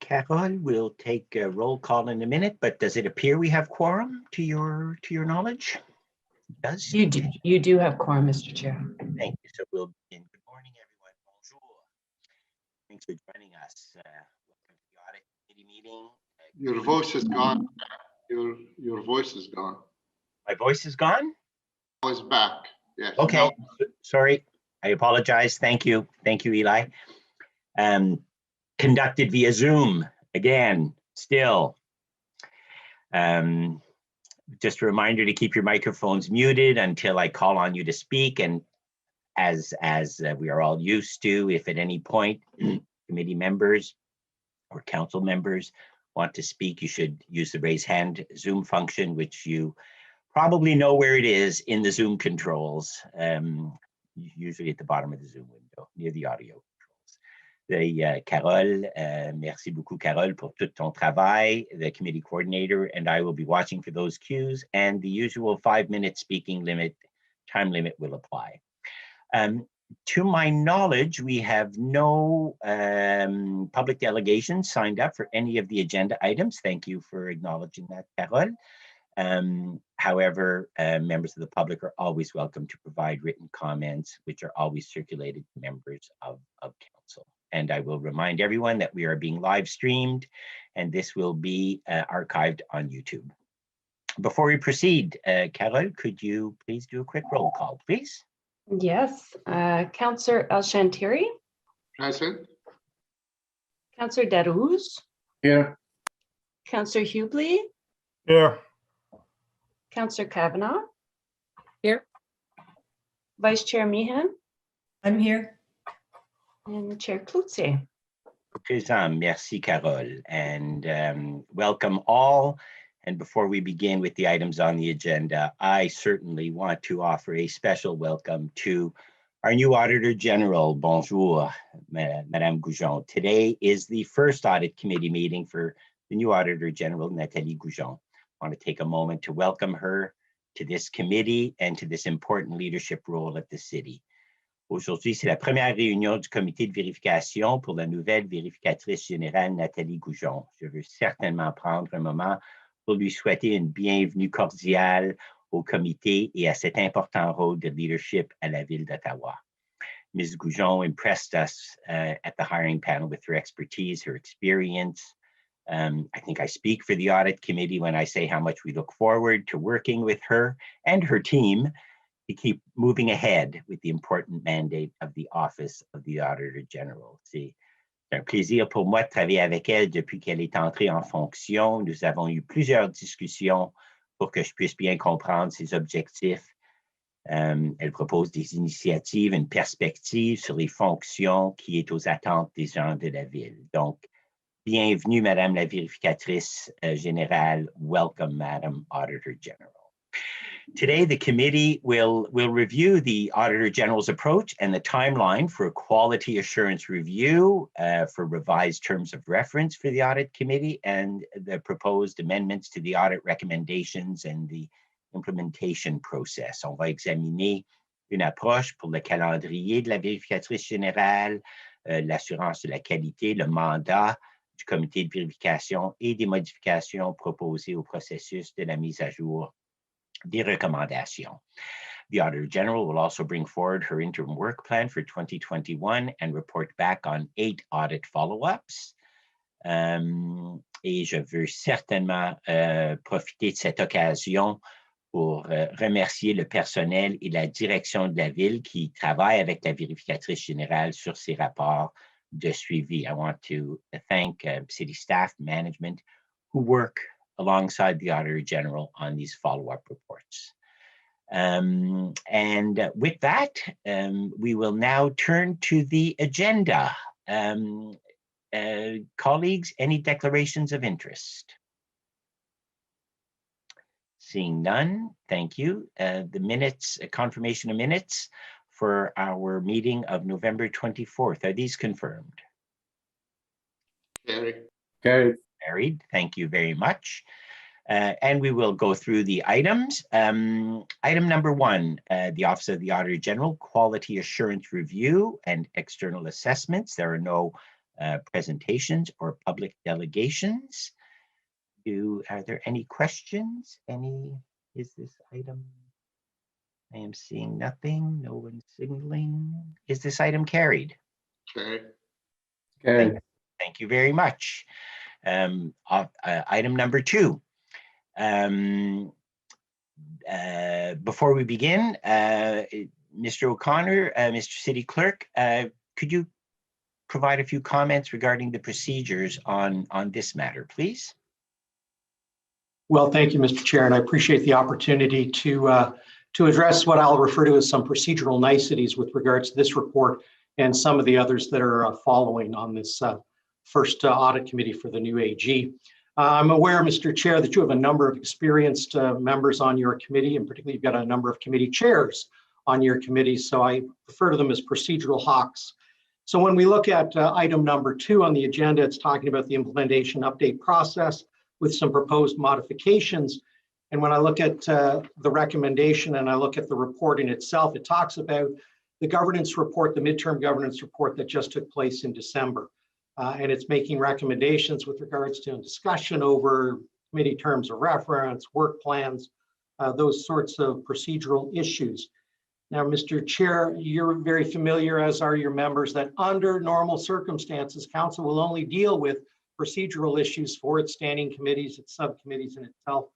Carol will take a roll call in a minute, but does it appear we have quorum to your knowledge? It does. You do have quorum, Mr. Chair. Thank you. So we'll begin. Good morning, everyone. Bonjour. Thanks for joining us. Welcome to the audit committee meeting. Your voice is gone. Your voice is gone. My voice is gone? Oh, it's back. Yes. Okay. Now, Sorry. I apologize. Thank you. Thank you, Eli. Conducted via Zoom again, still. Just a reminder to keep your microphones muted until I call on you to speak. And as we are all used to, if at any point committee members or council members want to speak, you should use the raise hand Zoom function, which you probably know where it is in the Zoom controls, usually at the bottom of the Zoom window, near the audio controls. Carole, merci beaucoup, Carole, pour tout ton travail. The committee coordinator and I will be watching for those cues, and the usual 5-minute speaking limit, time limit will apply. To my knowledge, we have no public delegations signed up for any of the agenda items. Thank you for acknowledging that, Carole. However, members of the public are always welcome to provide written comments, which are always circulated to members of council. And I will remind everyone that we are being live streamed, and this will be archived on YouTube. Before we proceed, Carole, could you please do a quick roll call, please? Yes. Councillor El-Shantiri. present. Councillor Darouz. Here. Councillor Hubley. Here. Councillor Kavanagh. Here. Vice Chair Meehan. I'm here. And Chair Cloutier. Présent. Merci, Carole, and welcome all. And before we begin with the items on the agenda, I certainly want to offer a special welcome to our new Auditor General. Bonjour, Madame Goujon. Today is the first audit committee meeting for the new Auditor General, Nathalie Goujon. I want to take a moment to welcome her to this committee and to this important leadership role at the city. Aujourd'hui, c'est la première réunion du comité de vérification pour la nouvelle vérificatrice générale Nathalie Goujon. Je veux certainement prendre un moment pour lui souhaiter une bienvenue cordiale au comité et à cet important rôle de leadership à la ville d'Ottawa. Ms. Goujon impressed us at the hiring panel with her expertise, her experience. I think I speak for the audit committee when I say how much we look forward to working with her and her team to keep moving ahead with the important mandate of the Office of the Auditor General. C'est un plaisir pour moi de travailler avec elle depuis qu'elle est entrée en fonction. Nous avons eu plusieurs discussions pour que je puisse bien comprendre ses objectifs. Elle propose des initiatives, une perspective sur les fonctions qui est aux attentes des gens de la ville. Donc, bienvenue, Madame la vérificatrice générale. Welcome, Madame Auditor General. Today, the committee will review the Auditor General's approach and the timeline for a quality assurance review for revised terms of reference for the Audit Committee and the proposed amendments to the audit recommendations and the implementation process. On va examiner une approche pour le calendrier de la vérificatrice générale, l'assurance de la qualité, le mandat du comité de vérification et des modifications proposées au processus de la mise à jour des recommandations. The Auditor General will also bring forward her interim work plan for 2021 and report back on 8 audit follow-ups. Et je veux certainement profiter de cette occasion pour remercier le personnel et la direction de la ville qui travaillent avec la vérificatrice générale sur ces rapports de suivi. I want to thank city staff, management, who work alongside the Auditor General on these follow-up reports. And with that, we will now turn to the agenda. Colleagues, any declarations of interest? Seeing none, thank you. The minutes, confirmation of minutes for our meeting of November 24th, are these confirmed? Carried. Carried. Carried. Thank you very much. And we will go through the items. Item number 1, the Office of the Auditor General, Quality Assurance Review and External Assessments. There are no presentations or public delegations. Are there any questions? Is this item? I am seeing nothing. No one signaling. Is this item carried? Okay. Thank you very much. Item number 2. Before we begin, Mr. O'Connor, Mr. City Clerk, could you provide a few comments regarding the procedures on this matter, please? Well, thank you, Mr. Chair, and I appreciate the opportunity to address what I'll refer to as some procedural niceties with regards to this report and some of the others that are following on this first audit committee for the new AG. I'm aware, Mr. Chair, that you have a number of experienced members on your committee, and particularly you've got a number of committee chairs on your committee, so I refer to them as procedural hawks. So when we look at item number 2 on the agenda, it's talking about the implementation update process with some proposed modifications. And when I look at the recommendation and I look at the report in itself, it talks about the governance report, the midterm governance report that just took place in December. And it's making recommendations with regards to discussion over committee terms of reference, work plans, those sorts of procedural issues. Now, Mr. Chair, you're very familiar, as are your members, that under normal circumstances, Council will only deal with procedural issues for its standing committees, its subcommittees, and itself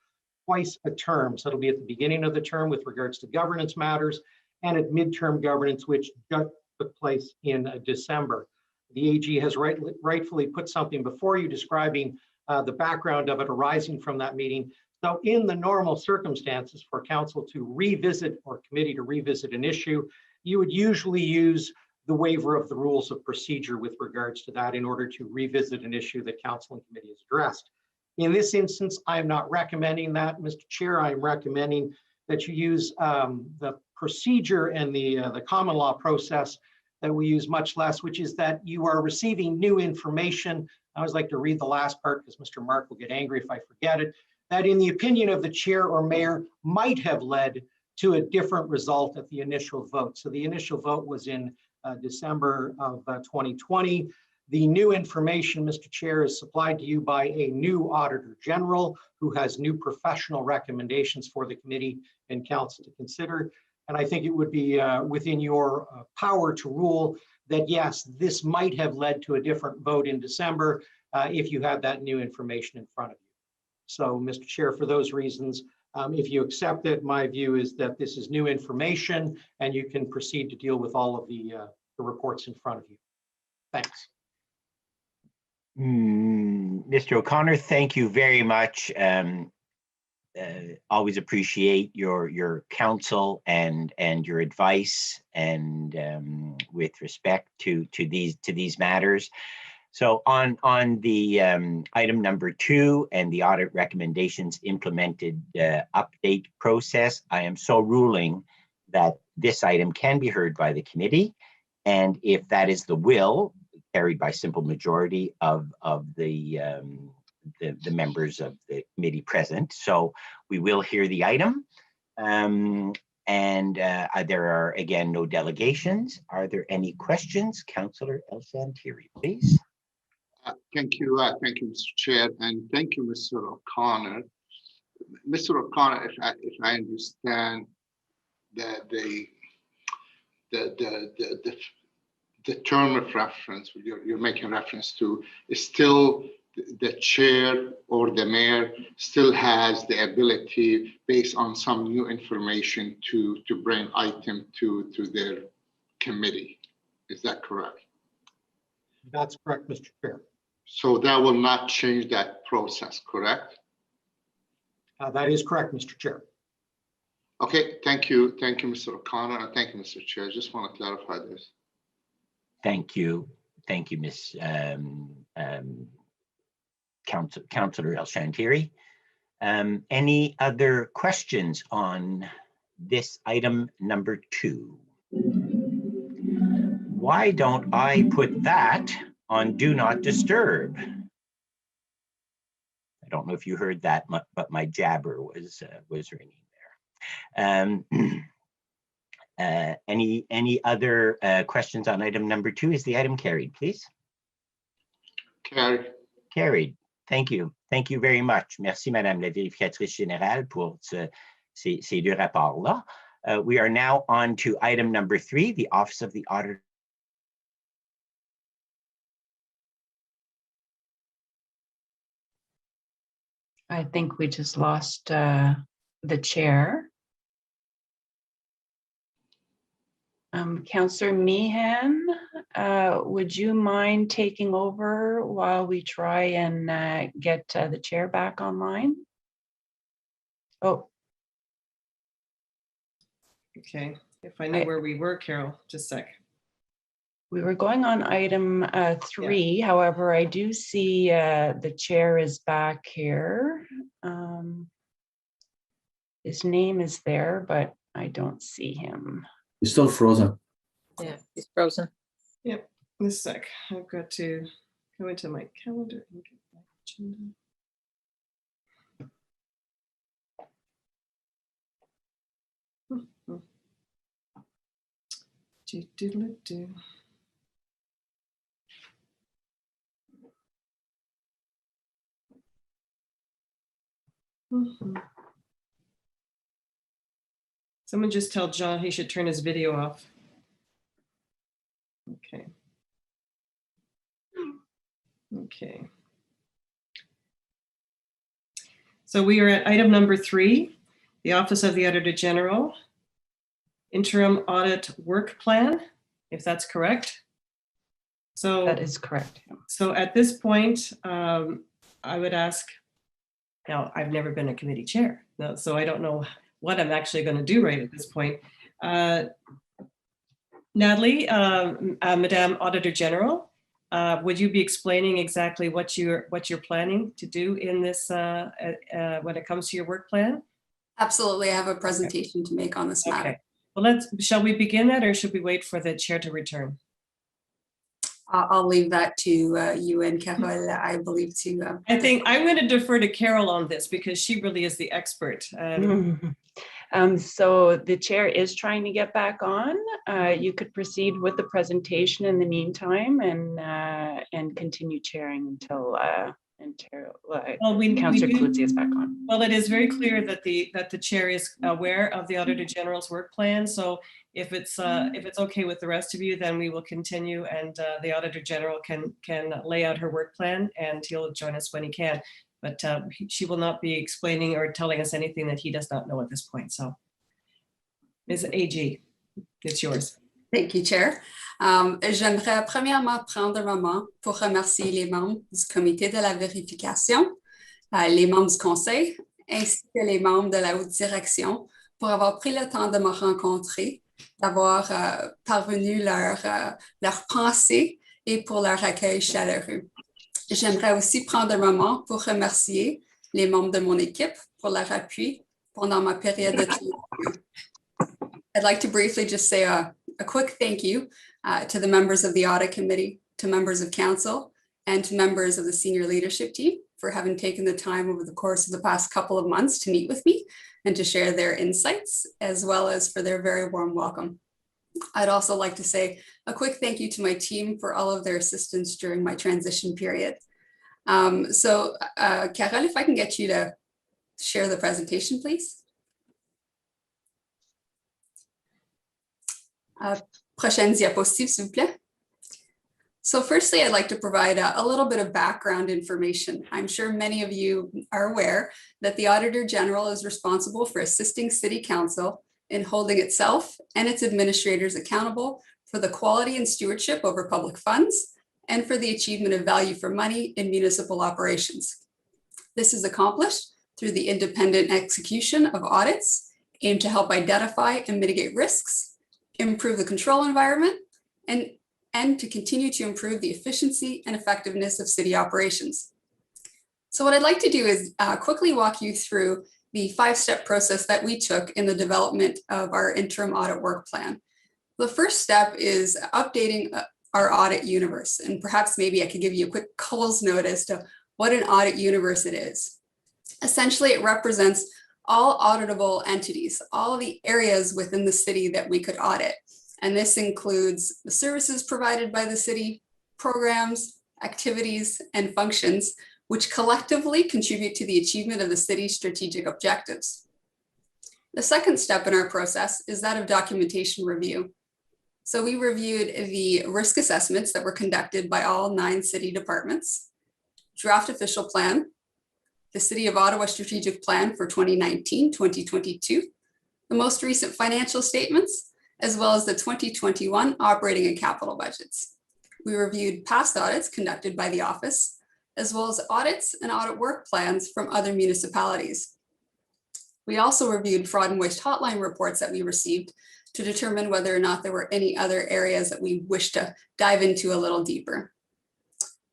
twice a term. So it'll be at the beginning of the term with regards to governance matters and at midterm governance, which just took place in December. The AG has rightfully put something before you describing the background of it arising from that meeting. So in the normal circumstances for Council to revisit or committee to revisit an issue, you would usually use the waiver of the rules of procedure with regards to that in order to revisit an issue that Council and committee has addressed. In this instance, I'm not recommending that, Mr. Chair. I'm recommending that you use the procedure and the common law process that we use much less, which is that you are receiving new information. I always like to read the last part because Mr. Mark will get angry if I forget it, that in the opinion of the chair or mayor might have led to a different result at the initial vote. So the initial vote was in December of 2020. The new information, Mr. Chair, is supplied to you by a new Auditor General who has new professional recommendations for the committee and Council to consider. And I think it would be within your power to rule that, yes, this might have led to a different vote in December if you had that new information in front of you. So, Mr. Chair, for those reasons, if you accept it, my view is that this is new information and you can proceed to deal with all of the reports in front of you. Thanks. Mr. O'Connor, thank you very much. Always appreciate your counsel and your advice and with respect to these matters. So on the item number 2 and the audit recommendations implemented update process, I am so ruling that this item can be heard by the committee, and if that is the will, carried by simple majority of the members of the committee present. So we will hear the item. There are, again, no delegations. Are there any questions? Councillor El Santiri, please. Thank you, Mr. Chair, and thank you, Mr. O'Connor. Mr. O'Connor, if I understand that the term of reference you're making reference to is still the chair or the mayor still has the ability, based on some new information, to bring item to their committee. Is that correct? That's correct, Mr. Chair. So that will not change that process, correct? That is correct, Mr. Chair. Okay, thank you, Mr. O'Connor, and thank you, Mr. Chair. I just want to clarify this. Thank you, Ms. Councillor El Santiri. Any other questions on this item number 2? Why don't I put that on Do Not Disturb? I don't know if you heard that, but my jabber was ringing there. Any other questions on item number 2? Is the item carried, please? Carried. Carried. Thank you. Thank you very much. Merci, Madame la vérificatrice générale, pour ces deux rapports-là. We are now on to item number 3, the Office of the Auditor. I think we just lost the chair. Councillor Meehan, would you mind taking over while we try and get the chair back online? Oh. Okay, if I knew where we were, Carol, just a sec. We were going on item 3. However, I do see the chair is back here. His name is there, but I don't see him. He's still frozen. Yeah, he's frozen. Yep, just a sec. I've got to go into my calendar and get my agenda. Do. Someone just tell John he should turn his video off. Okay. Okay. So we are at item number 3, the Office of the Auditor General, Interim Audit Work Plan, if that's correct. So That is correct. So at this point, I would ask, now I've never been a committee chair, so I don't know what I'm actually going to do right at this point. Natalie, Madame Auditor General, would you be explaining exactly what you're planning to do in this when it comes to your work plan? Absolutely, I have a presentation to make on this matter. Okay. Well, shall we begin that, or should we wait for the chair to return? I'll leave that to you and Carol, I believe, to. I think I'm going to defer to Carol on this because she really is the expert. So the chair is trying to get back on. You could proceed with the presentation in the meantime and continue chairing until Councillor Klutze is back on. Well, it is very clear that the chair is aware of the Auditor General's work plan. So if it's okay with the rest of you, then we will continue, and the Auditor General can lay out her work plan, and he'll join us when he can. But she will not be explaining or telling us anything that he does not know at this point. So, Ms. AG, it's yours. Thank you, Chair. J'aimerais premièrement prendre un moment pour remercier les membres du Comité de la vérification, les membres du Conseil, ainsi que les membres de la haute direction pour avoir pris le temps de me rencontrer, d'avoir parvenu leur pensée et pour leur accueil chaleureux. J'aimerais aussi prendre un moment pour remercier les membres de mon équipe pour leur appui pendant ma période de transition. I'd like to briefly just say a quick thank you to the members of the Audit Committee, to members of Council, and to members of the senior leadership team for having taken the time over the course of the past couple of months to meet with me and to share their insights, as well as for their very warm welcome. I'd also like to say a quick thank you to my team for all of their assistance during my transition period. Carole, if I can get you to share the presentation, please. Prochaine diapositive, s'il vous plaît. So firstly, I'd like to provide a little bit of background information. I'm sure many of you are aware that the Auditor General is responsible for assisting City Council in holding itself and its administrators accountable for the quality and stewardship over public funds and for the achievement of value for money in municipal operations. This is accomplished through the independent execution of audits aimed to help identify and mitigate risks, improve the control environment, and to continue to improve the efficiency and effectiveness of city operations. So what I'd like to do is quickly walk you through the 5-step process that we took in the development of our interim audit work plan. The first step is updating our audit universe, and perhaps maybe I could give you a quick Coles note as to what an audit universe it is. Essentially, it represents all auditable entities, all the areas within the city that we could audit. And this includes the services provided by the city, programs, activities, and functions, which collectively contribute to the achievement of the city's strategic objectives. The second step in our process is that of documentation review. So we reviewed the risk assessments that were conducted by all 9 city departments, draft official plan, the City of Ottawa strategic plan for 2019-2022, the most recent financial statements, as well as the 2021 operating and capital budgets. We reviewed past audits conducted by the office, as well as audits and audit work plans from other municipalities. We also reviewed fraud and waste hotline reports that we received to determine whether or not there were any other areas that we wish to dive into a little deeper.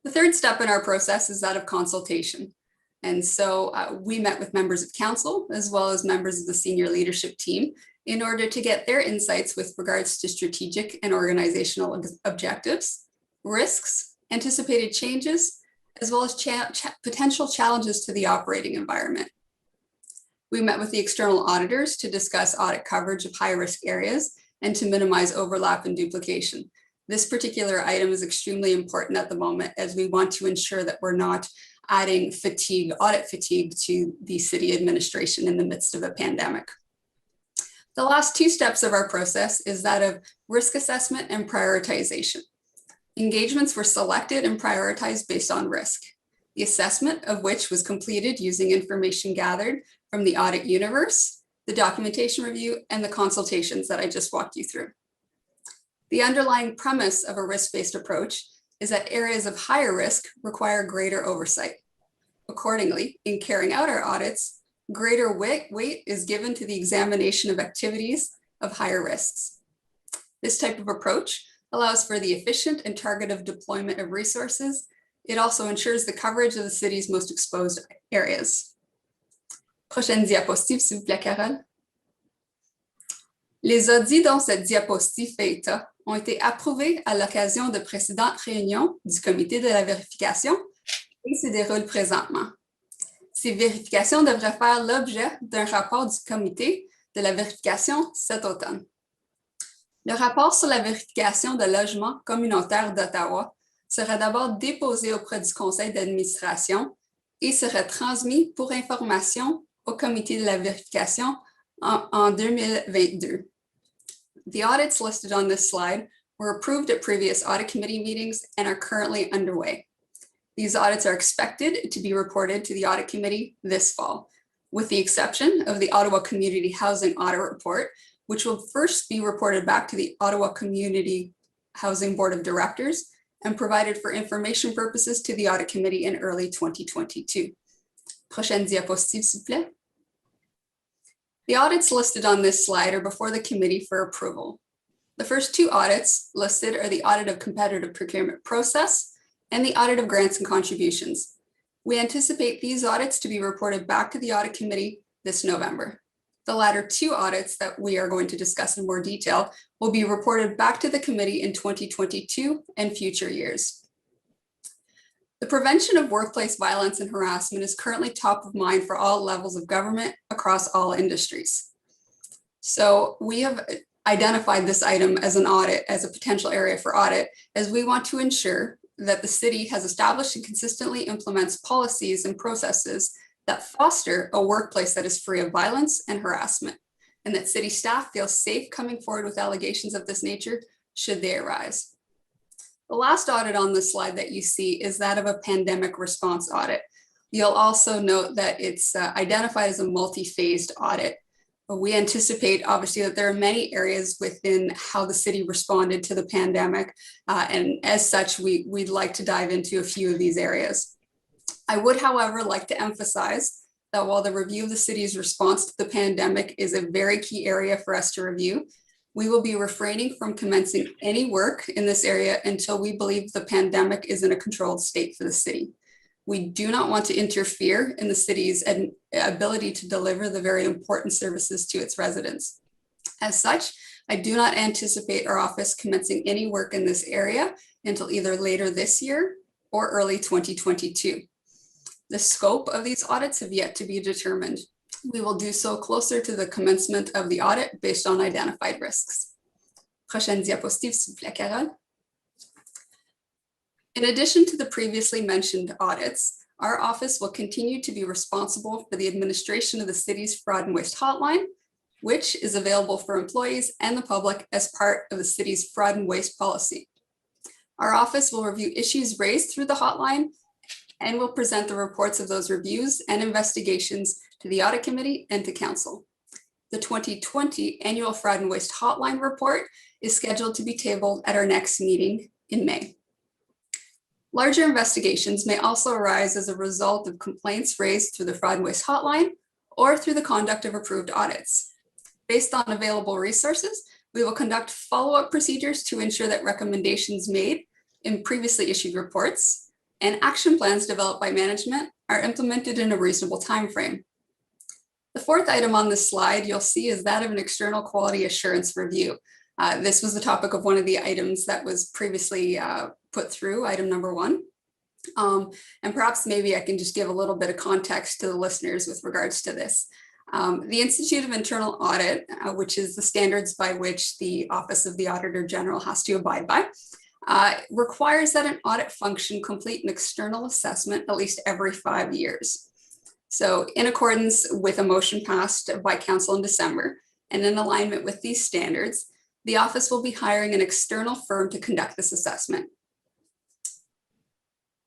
The third step in our process is that of consultation. And so we met with members of council as well as members of the senior leadership team in order to get their insights with regards to strategic and organizational objectives, risks, anticipated changes, as well as potential challenges to the operating environment. We met with the external auditors to discuss audit coverage of high-risk areas and to minimize overlap and duplication. This particular item is extremely important at the moment as we want to ensure that we're not adding fatigue, audit fatigue to the city administration in the midst of a pandemic. The last 2 steps of our process is that of risk assessment and prioritization. Engagements were selected and prioritized based on risk, the assessment of which was completed using information gathered from the audit universe, the documentation review, and the consultations that I just walked you through. The underlying premise of a risk-based approach is that areas of higher risk require greater oversight. Accordingly, in carrying out our audits, greater weight is given to the examination of activities of higher risks. This type of approach allows for the efficient and targeted deployment of resources. It also ensures the coverage of the city's most exposed areas. Prochaine diapositive, s'il vous plaît, Carole. Les audits dont cette diapositive fait état ont été approuvés à l'occasion de précédentes réunions du Comité de la vérification et se déroulent présentement. Ces vérifications devraient faire l'objet d'un rapport du Comité de la vérification cet automne. Le rapport sur la vérification de logements communautaires d'Ottawa sera d'abord déposé auprès du Conseil d'administration et sera transmis pour information au Comité de la vérification en 2022. The audits listed on this slide were approved at previous audit committee meetings and are currently underway. These audits are expected to be reported to the audit committee this fall, with the exception of the Ottawa Community Housing Audit Report, which will first be reported back to the Ottawa Community Housing Board of Directors and provided for information purposes to the audit committee in early 2022. Prochaine diapositive, s'il vous plaît. The audits listed on this slide are before the committee for approval. The first 2 audits listed are the audit of competitive procurement process and the audit of grants and contributions. We anticipate these audits to be reported back to the audit committee this November. The latter 2 audits that we are going to discuss in more detail will be reported back to the committee in 2022 and future years. The prevention of workplace violence and harassment is currently top of mind for all levels of government across all industries. So we have identified this item as an audit, as a potential area for audit, as we want to ensure that the city has established and consistently implements policies and processes that foster a workplace that is free of violence and harassment, and that city staff feel safe coming forward with allegations of this nature should they arise. The last audit on this slide that you see is that of a pandemic response audit. You'll also note that it's identified as a multi-phased audit. But we anticipate, obviously, that there are many areas within how the city responded to the pandemic. And as such, we'd like to dive into a few of these areas. I would, however, like to emphasize that while the review of the city's response to the pandemic is a very key area for us to review, we will be refraining from commencing any work in this area until we believe the pandemic is in a controlled state for the city. We do not want to interfere in the city's ability to deliver the very important services to its residents. As such, I do not anticipate our office commencing any work in this area until either later this year or early 2022. The scope of these audits have yet to be determined. We will do so closer to the commencement of the audit based on identified risks. Prochaine diapositive, s'il vous plaît, Carole. In addition to the previously mentioned audits, our office will continue to be responsible for the administration of the city's fraud and waste hotline, which is available for employees and the public as part of the city's fraud and waste policy. Our office will review issues raised through the hotline and will present the reports of those reviews and investigations to the audit committee and to council. The 2020 annual fraud and waste hotline report is scheduled to be tabled at our next meeting in May. Larger investigations may also arise as a result of complaints raised through the fraud and waste hotline or through the conduct of approved audits. Based on available resources, we will conduct follow-up procedures to ensure that recommendations made in previously issued reports and action plans developed by management are implemented in a reasonable timeframe. The fourth item on this slide you'll see is that of an external quality assurance review. This was the topic of one of the items that was previously put through, item number 1. And perhaps maybe I can just give a little bit of context to the listeners with regards to this. The Institute of Internal Audit, which is the standards by which the Office of the Auditor General has to abide by, requires that an audit function complete an external assessment at least every 5 years. So in accordance with a motion passed by Council in December, and in alignment with these standards, the office will be hiring an external firm to conduct this assessment.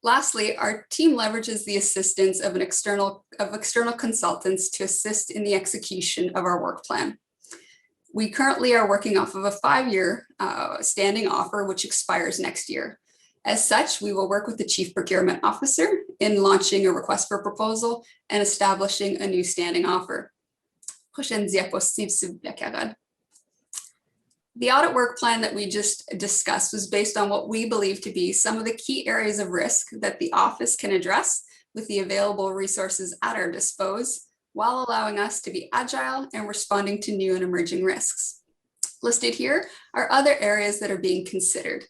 Lastly, our team leverages the assistance of external consultants to assist in the execution of our work plan. We currently are working off of a 5-year standing offer, which expires next year. As such, we will work with the Chief Procurement Officer in launching a request for proposal and establishing a new standing offer. Prochaine diapositive, s'il vous plaît, Carole. The audit work plan that we just discussed was based on what we believe to be some of the key areas of risk that the office can address with the available resources at our disposal, while allowing us to be agile and responding to new and emerging risks. Listed here are other areas that are being considered,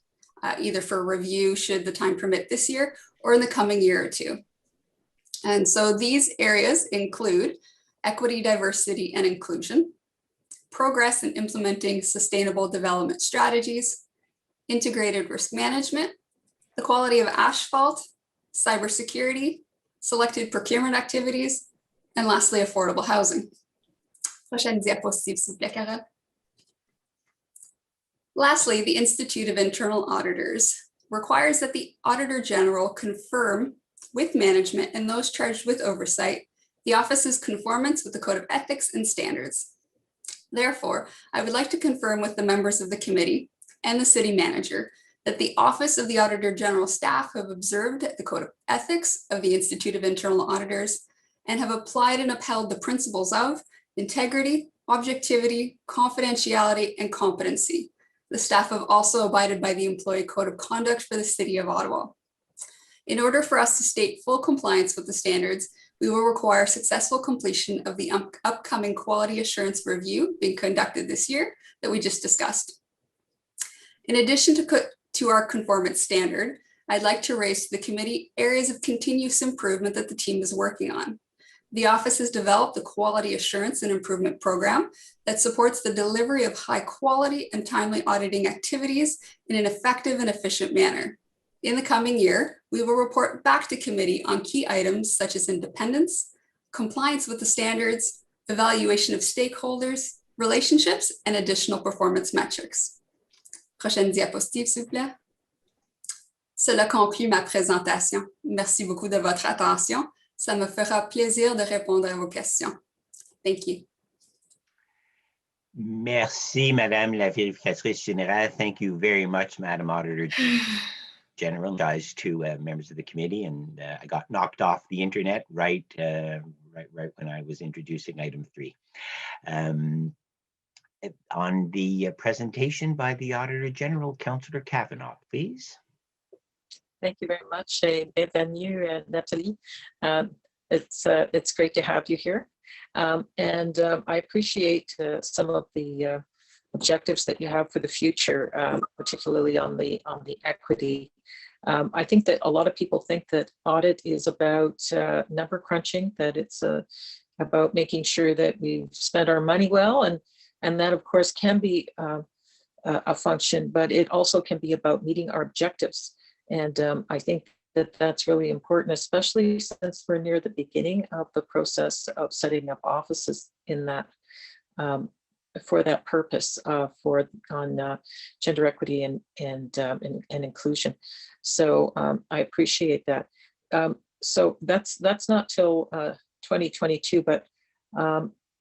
either for review should the time permit this year or in the coming year or two. And so these areas include equity, diversity, and inclusion, progress in implementing sustainable development strategies, integrated risk management, the quality of asphalt, cybersecurity, selected procurement activities, and lastly, affordable housing. Prochaine diapositive, s'il vous plaît, Carole. Lastly, the Institute of Internal Auditors requires that the Auditor General confirm with management and those charged with oversight the office's conformance with the Code of Ethics and Standards. Therefore, I would like to confirm with the members of the committee and the city manager that the Office of the Auditor General staff have observed the Code of Ethics of the Institute of Internal Auditors and have applied and upheld the principles of integrity, objectivity, confidentiality, and competency. The staff have also abided by the Employee Code of Conduct for the City of Ottawa. In order for us to state full compliance with the standards, we will require successful completion of the upcoming quality assurance review being conducted this year that we just discussed. In addition to our conformance standard, I'd like to raise to the committee areas of continuous improvement that the team is working on. The office has developed a quality assurance and improvement program that supports the delivery of high quality and timely auditing activities in an effective and efficient manner. In the coming year, we will report back to committee on key items such as independence, compliance with the standards, evaluation of stakeholders, relationships, and additional performance metrics. Prochaine diapositive, s'il vous plaît. Cela conclut ma présentation. Merci beaucoup de votre attention. Ça me fera plaisir de répondre à vos questions. Thank you. Merci, Madame la Vérificatrice Générale. Thank you very much, Madam Auditor General. Guys, to members of the committee, and I got knocked off the internet right when I was introducing item 3. On the presentation by the Auditor General, Councillor Kavanagh, please. Thank you very much, bienvenue, Nathalie. It's great to have you here, and I appreciate some of the objectives that you have for the future, particularly on the equity I think that a lot of people think that audit is about number crunching, that it's about making sure that we've spent our money well, and that of course can be a function, but it also can be about meeting our objectives. And I think that that's really important, especially since we're near the beginning of the process of setting up offices in that for that purpose on gender equity and inclusion. So I appreciate that. So that's not till 2022, but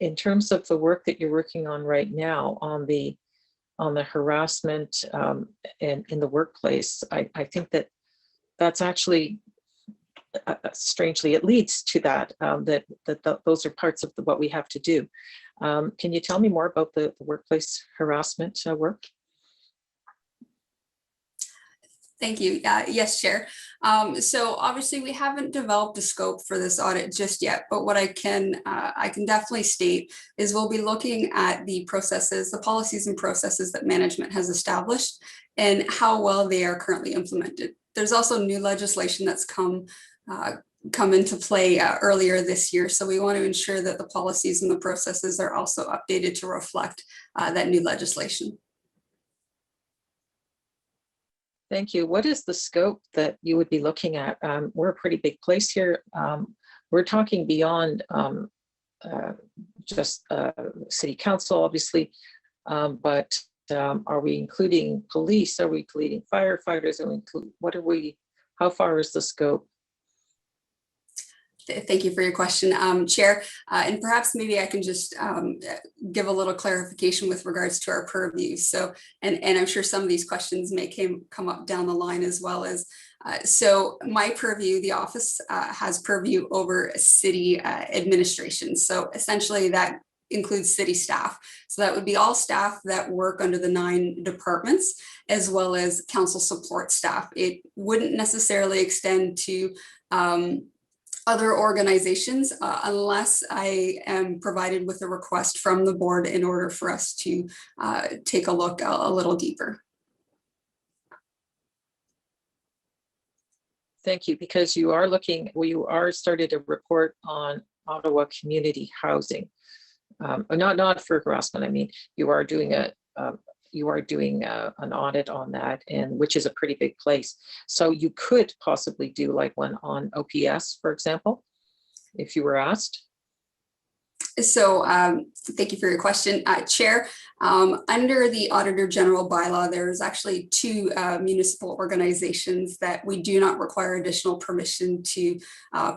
in terms of the work that you're working on right now on the harassment in the workplace, I think that that's actually strangely, it leads to that, those are parts of what we have to do. Can you tell me more about the workplace harassment work? Thank you. Yes, Chair. So obviously we haven't developed a scope for this audit just yet, but what I can definitely state is we'll be looking at the processes, the policies and processes that management has established and how well they are currently implemented. There's also new legislation that's come into play earlier this year. So we want to ensure that the policies and the processes are also updated to reflect that new legislation. Thank you. What is the scope that you would be looking at? We're a pretty big place here. We're talking beyond just city council, obviously, but are we including police? Are we including firefighters? How far is the scope? Thank you for your question, Chair. And perhaps maybe I can just give a little clarification with regards to our purview. So, and I'm sure some of these questions may come up down the line as well as, so my purview, the office has purview over city administration. So essentially that includes city staff. So that would be all staff that work under the 9 departments, as well as council support staff. It wouldn't necessarily extend to other organizations unless I am provided with a request from the board in order for us to take a look a little deeper. Thank you, because you are started a report on Ottawa community housing. Not for harassment. I mean, you are doing an audit on that, and which is a pretty big place. So you could possibly do like one on OPS, for example, if you were asked. So thank you for your question, Chair. Under the Auditor General bylaw, there's actually 2 municipal organizations that we do not require additional permission to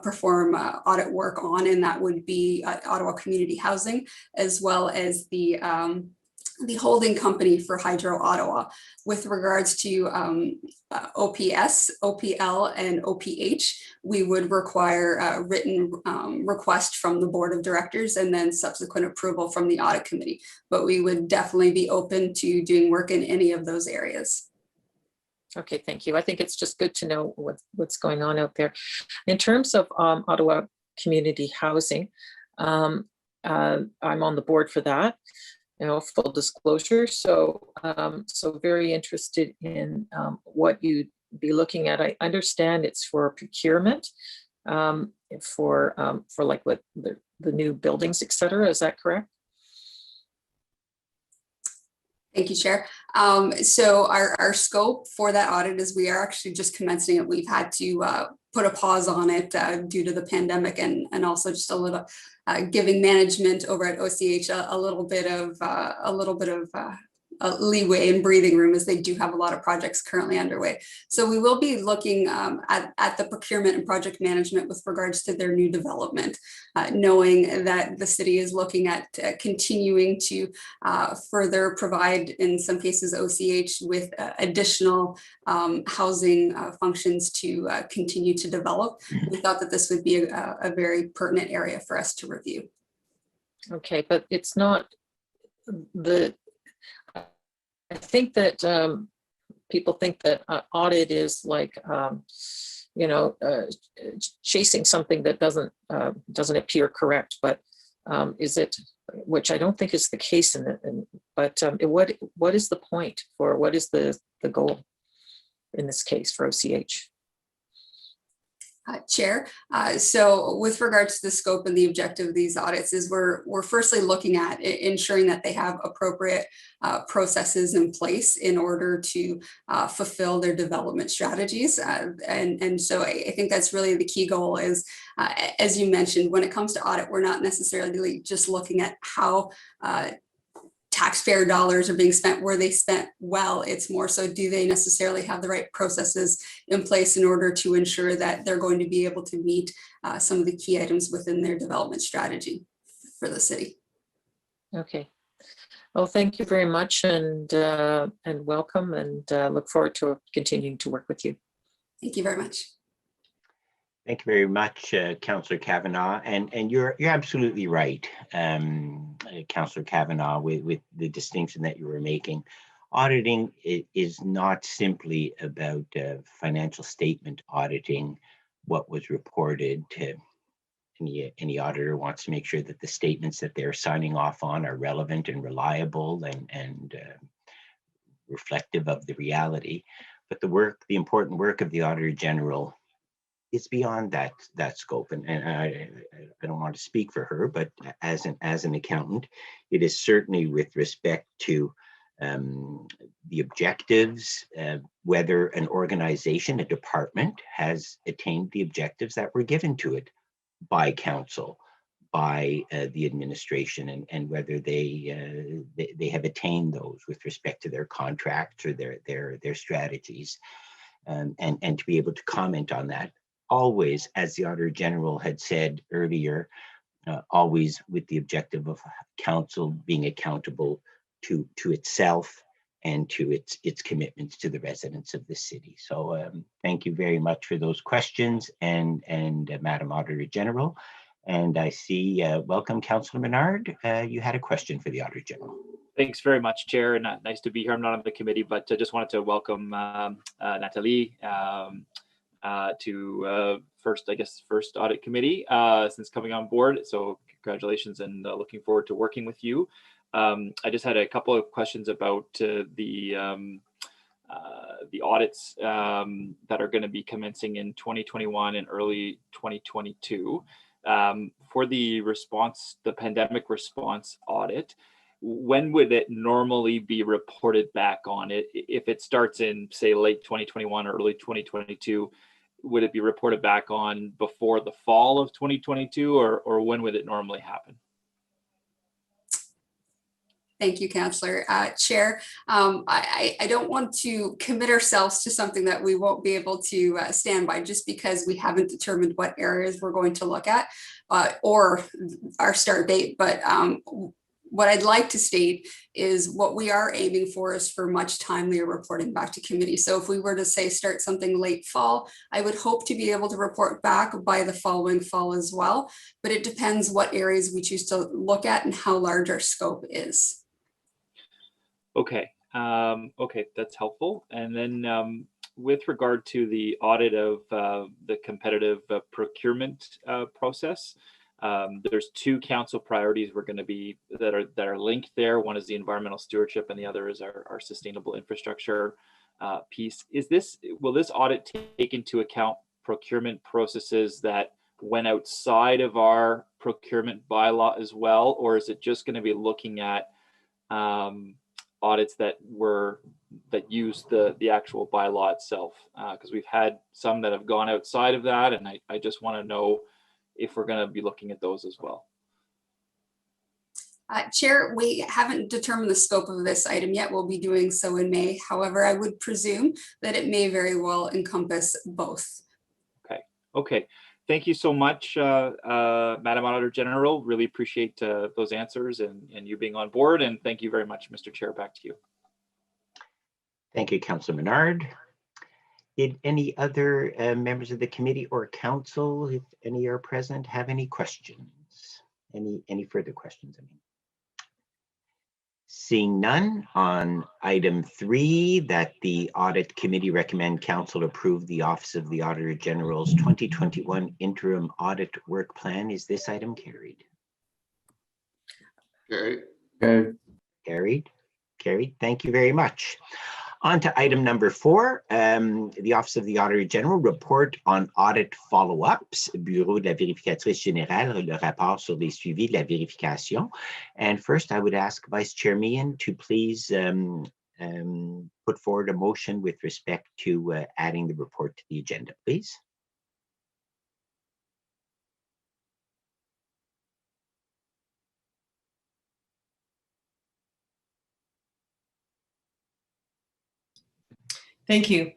perform audit work on, and that would be Ottawa Community Housing, as well as the holding company for Hydro Ottawa. With regards to OPS, OPL, and OPH, we would require a written request from the Board of Directors and then subsequent approval from the Audit Committee. But we would definitely be open to doing work in any of those areas. Okay, thank you. I think it's just good to know what's going on out there. In terms of Ottawa Community Housing, I'm on the board for that. Full disclosure. So, so very interested in what you'd be looking at. I understand it's for procurement, for like what the new buildings, et cetera. Is that correct? Thank you, Chair. So our scope for that audit is we are actually just commencing it. We've had to put a pause on it due to the pandemic and also just a little giving management over at OCH a little bit of leeway and breathing room, as they do have a lot of projects currently underway. So we will be looking at the procurement and project management with regards to their new development, knowing that the city is looking at continuing to further provide, in some cases, OCH with additional housing functions to continue to develop. We thought that this would be a very pertinent area for us to review. Okay, but it's not I think that people think that audit is like, chasing something that doesn't appear correct, but is it, which I don't think is the case but what is the point, for what is the goal? in this case for OCH. Chair, so with regards to the scope and the objective of these audits is we're firstly looking at ensuring that they have appropriate processes in place in order to fulfill their development strategies. And so I think that's really the key goal is, as you mentioned, when it comes to audit, we're not necessarily just looking at how taxpayer dollars are being spent, were they spent well? It's more so, do they necessarily have the right processes in place in order to ensure that they're going to be able to meet some of the key items within their development strategy for the city? Okay. Well, thank you very much, and welcome, and look forward to continuing to work with you. Thank you very much. Thank you very much, Councillor Kavanagh, and you're absolutely right, Councillor Kavanagh, with the distinction that you were making. Auditing is not simply about financial statement auditing what was reported. Any auditor wants to make sure that the statements that they're signing off on are relevant and reliable and reflective of the reality. But the important work of the Auditor General is beyond that scope, and I don't want to speak for her, but as an accountant, it is certainly with respect to the objectives, whether an organization, a department, has attained the objectives that were given to it by council, by the administration, and whether they have attained those with respect to their contracts or their strategies, and to be able to comment on that. Always, as the Auditor General had said earlier, always with the objective of council being accountable to itself and to its commitments to the residents of the city. So thank you very much for those questions, and Madam Auditor General. And I see, welcome, Councillor Menard. You had a question for the Auditor General. Thanks very much, Chair, and nice to be here. I'm not on the committee, but I just wanted to welcome Nathalie to first audit committee since coming on board. So congratulations, and looking forward to working with you. I just had a couple of questions about the audits that are going to be commencing in 2021 and early 2022. For the pandemic response audit, when would it normally be reported back on it? If it starts in, say, late 2021 or early 2022, would it be reported back on before the fall of 2022, or when would it normally happen? Thank you, Councillor. Chair, I don't want to commit ourselves to something that we won't be able to stand by just because we haven't determined what areas we're going to look at or our start date. But what I'd like to state is what we are aiming for is for much timelier reporting back to committee. So if we were to say start something late fall, I would hope to be able to report back by the following fall as well. But it depends what areas we choose to look at and how large our scope is. Okay, okay, that's helpful. And then with regard to the audit of the competitive procurement process, there's two council priorities we're going to be that are linked there. One is the environmental stewardship, and the other is our sustainable infrastructure piece. Will this audit take into account procurement processes that went outside of our procurement bylaw as well, or is it just going to be looking at audits that use the actual bylaw itself? Because we've had some that have gone outside of that, and I just want to know if we're going to be looking at those as well. Chair, we haven't determined the scope of this item yet. We'll be doing so in May. However, I would presume that it may very well encompass both. Okay. Okay. Thank you so much, Madam Auditor General. Really appreciate those answers and you being on board. And thank you very much, Mr. Chair. Back to you. Thank you, Councillor Menard. Did any other members of the committee or council, if any are present, have any questions? Any further questions? Seeing none, on item 3, that the audit committee recommend council approve the Office of the Auditor General's 2021 interim audit work plan. Is this item carried? Okay. Carried. Thank you very much. On to item number 4, the Office of the Auditor General report on audit follow-ups, Bureau de la vérificatrice générale, le rapport sur les suivis de la vérification. And first, I would ask Vice Chair Meehan to please put forward a motion with respect to adding the report to the agenda, please. Thank you.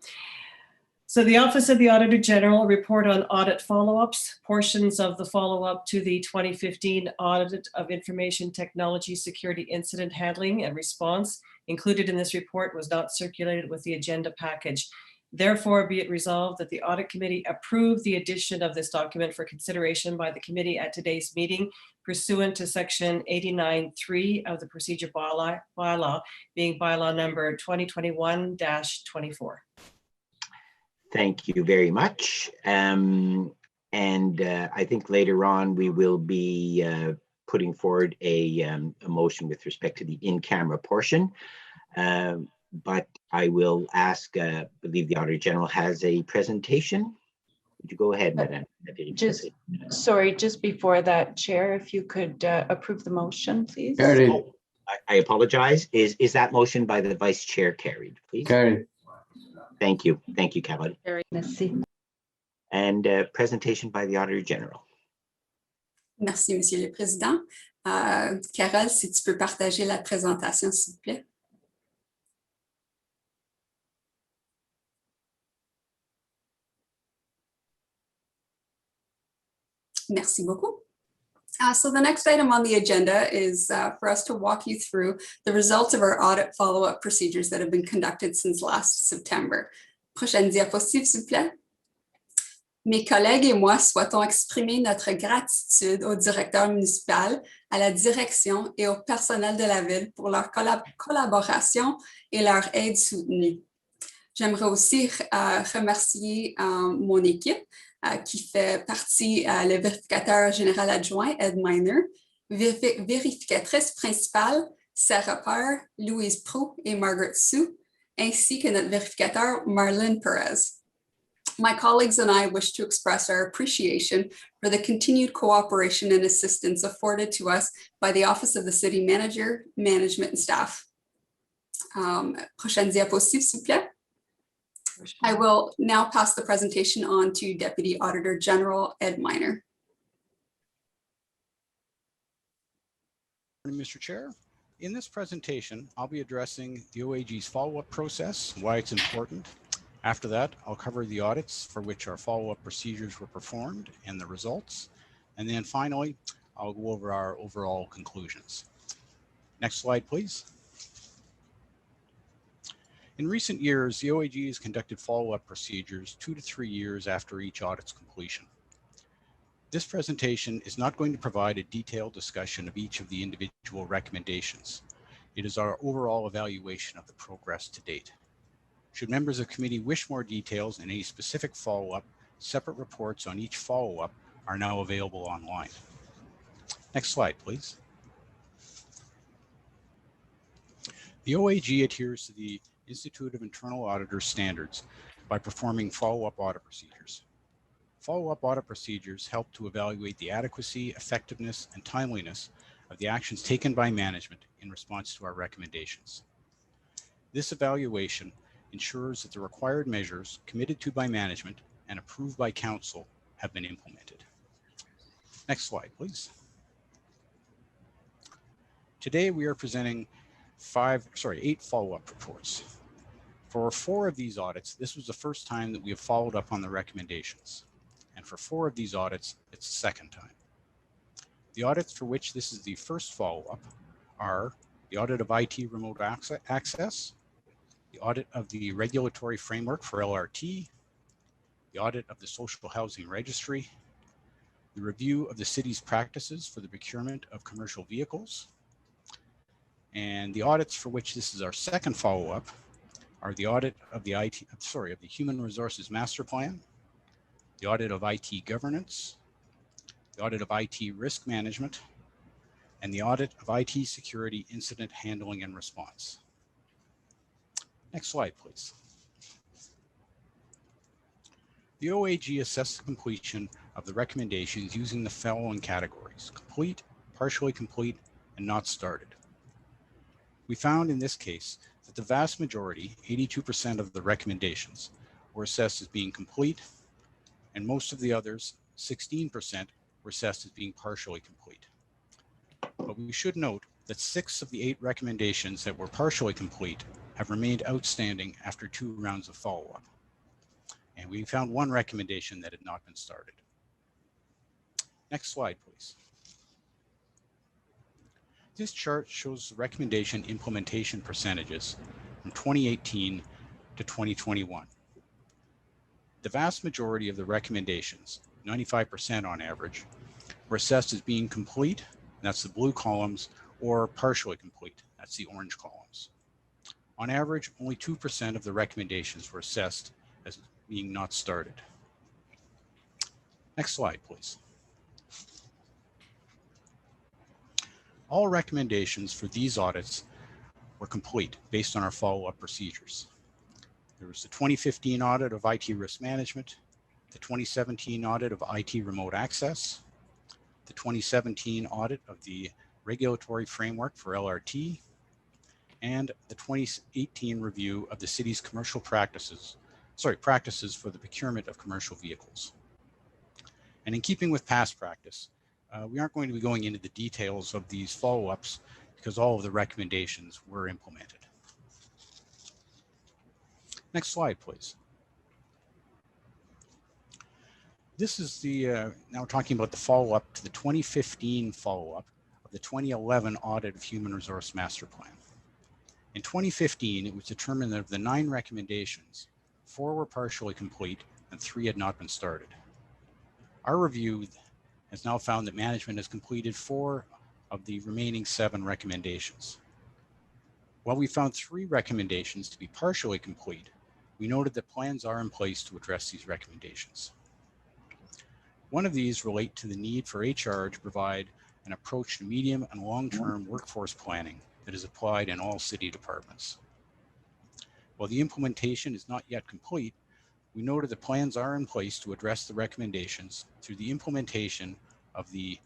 So the Office of the Auditor General report on audit follow-ups, portions of the follow-up to the 2015 Audit of Information Technology Security Incident Handling and Response included in this report was not circulated with the agenda package. Therefore, be it resolved that the Audit Committee approve the addition of this document for consideration by the committee at today's meeting pursuant to section 89.3 of the procedure bylaw, being bylaw number 2021-24. Thank you very much. I think later on we will be putting forward a motion with respect to the in-camera portion. But I will ask, I believe the Auditor General has a presentation. Would you go ahead, Madam? Just before that, Chair, if you could approve the motion, please. Oh, I apologize. Is that motion by the Vice Chair carried, please? Carried. Thank you. Thank you, Carole. Merci. And presentation by the Auditor General. Merci, Monsieur le Président. Carole, si tu peux partager la présentation, s'il vous plaît. Merci beaucoup. So the next item on the agenda is for us to walk you through the results of our audit follow-up procedures that have been conducted since last September. Prochaine diapositive, s'il vous plaît. Mes collègues et moi souhaitons exprimer notre gratitude au directeur municipal, à la direction et au personnel de la ville pour leur collaboration et leur aide soutenue. J'aimerais aussi remercier mon équipe qui fait partie le vérificateur général adjoint, Ed Miner, vérificatrice principale, Sarah Parr, Louise Proux et Margaret Sue, ainsi que notre vérificateur, Marlene Perez. My colleagues and I wish to express our appreciation for the continued cooperation and assistance afforded to us by the Office of the City Manager, Management and Staff. Prochaine diapositive, s'il vous plaît. I will now pass the presentation on to Deputy Auditor General Ed Miner. Mr. Chair, in this presentation, I'll be addressing the OAG's follow-up process, why it's important. After that, I'll cover the audits for which our follow-up procedures were performed and the results. And then finally, I'll go over our overall conclusions. Next slide, please. In recent years, the OAG has conducted follow-up procedures 2 to 3 years after each audit's completion. This presentation is not going to provide a detailed discussion of each of the individual recommendations. It is our overall evaluation of the progress to date. Should members of the committee wish more details in any specific follow-up, separate reports on each follow-up are now available online. Next slide, please. The OAG adheres to the Institute of Internal Auditors standards by performing follow-up audit procedures. Follow-up audit procedures help to evaluate the adequacy, effectiveness, and timeliness of the actions taken by management in response to our recommendations. This evaluation ensures that the required measures committed to by management and approved by council have been implemented. Next slide, please. Today we are presenting 8 follow-up reports. For 4 of these audits, this was the first time that we have followed up on the recommendations. And for 4 of these audits, it's the second time. The audits for which this is the first follow-up are the audit of IT remote access, the audit of the regulatory framework for LRT, the audit of the social housing registry, the review of the city's practices for the procurement of commercial vehicles, and the audits for which this is our second follow-up are the audit of the Human Resources Master Plan, the audit of IT governance, the audit of IT risk management, and the audit of IT security incident handling and response. Next slide, please. The OAG assessed the completion of the recommendations using the following categories: complete, partially complete, and not started. We found in this case that the vast majority, 82% of the recommendations, were assessed as being complete, and most of the others, 16%, were assessed as being partially complete. But we should note that 6 of the 8 recommendations that were partially complete have remained outstanding after 2 rounds of follow-up. And we found 1 recommendation that had not been started. Next slide, please. This chart shows the recommendation implementation percentages from 2018 to 2021. The vast majority of the recommendations, 95% on average, were assessed as being complete, and that's the blue columns, or partially complete, that's the orange columns. On average, only 2% of the recommendations were assessed as being not started. Next slide, please. All recommendations for these audits were complete based on our follow-up procedures. There was the 2015 audit of IT risk management, the 2017 audit of IT remote access, the 2017 audit of the regulatory framework for LRT, and the 2018 review of the city's commercial practices for the procurement of commercial vehicles. And in keeping with past practice, we aren't going to be going into the details of these follow-ups because all of the recommendations were implemented. Next slide, please. This is the, now we're talking about the follow-up to the 2015 follow-up of the 2011 audit of Human Resource Master Plan. In 2015, it was determined that of the 9 recommendations, 4 were partially complete and 3 had not been started. Our review has now found that management has completed 4 of the remaining 7 recommendations. While we found 3 recommendations to be partially complete, we noted that plans are in place to address these recommendations. One of these relate to the need for HR to provide an approach to medium and long-term workforce planning that is applied in all city departments. While the implementation is not yet complete, we noted that plans are in place to address the recommendations through the implementation of the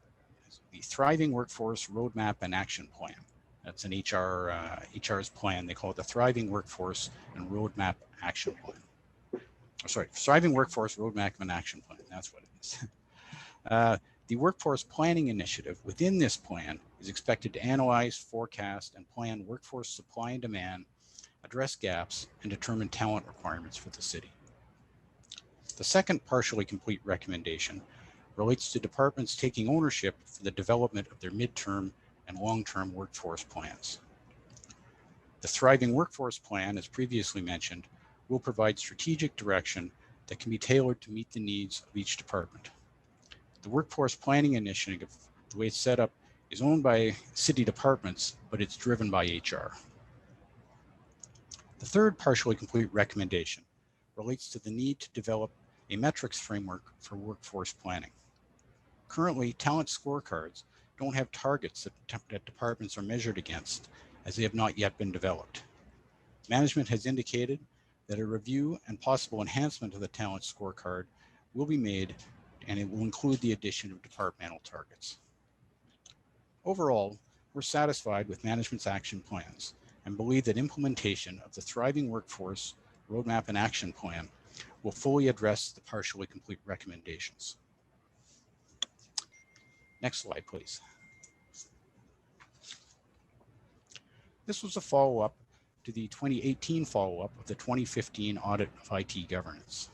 Thriving Workforce Roadmap and Action Plan. That's an HR's plan. They call it the Thriving Workforce and Roadmap Action Plan. Oh, sorry, Thriving Workforce Roadmap and Action Plan. That's what it is. The Workforce Planning Initiative within this plan is expected to analyze, forecast, and plan workforce supply and demand, address gaps, and determine talent requirements for the city. The second partially complete recommendation relates to departments taking ownership for the development of their midterm and long-term workforce plans. The Thriving Workforce Plan, as previously mentioned, will provide strategic direction that can be tailored to meet the needs of each department. The Workforce Planning Initiative, the way it's set up, is owned by city departments, but it's driven by HR. The third partially complete recommendation relates to the need to develop a metrics framework for workforce planning. Currently, talent scorecards don't have targets that departments are measured against, as they have not yet been developed. Management has indicated that a review and possible enhancement of the talent scorecard will be made, and it will include the addition of departmental targets. Overall, we're satisfied with management's action plans and believe that implementation of the Thriving Workforce Roadmap and Action Plan will fully address the partially complete recommendations. Next slide, please. This was a follow-up to the 2018 follow-up of the 2015 audit of IT governance.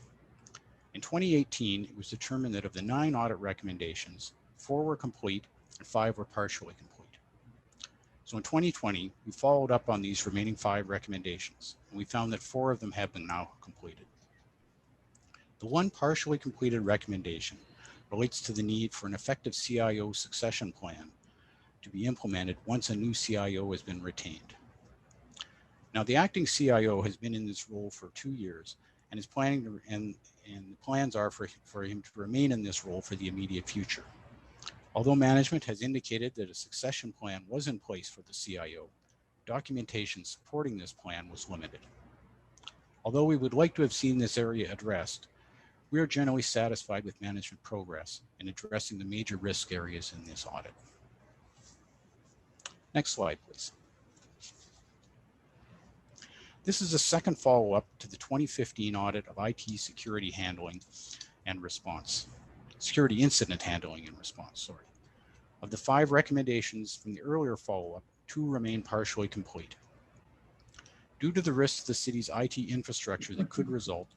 In 2018, it was determined that of the 9 audit recommendations, 4 were complete and 5 were partially complete. So in 2020, we followed up on these remaining 5 recommendations, and we found that 4 of them have been now completed. The one partially completed recommendation relates to the need for an effective CIO succession plan to be implemented once a new CIO has been retained. Now, the acting CIO has been in this role for 2 years and is planning to, and the plans are for him to remain in this role for the immediate future. Although management has indicated that a succession plan was in place for the CIO, documentation supporting this plan was limited. Although we would like to have seen this area addressed, we are generally satisfied with management progress in addressing the major risk areas in this audit. Next slide, please. This is a second follow-up to the 2015 audit of IT security handling and response. Security incident handling and response, sorry. Of the 5 recommendations from the earlier follow-up, 2 remain partially complete. Due to the risks to the city's IT infrastructure that could result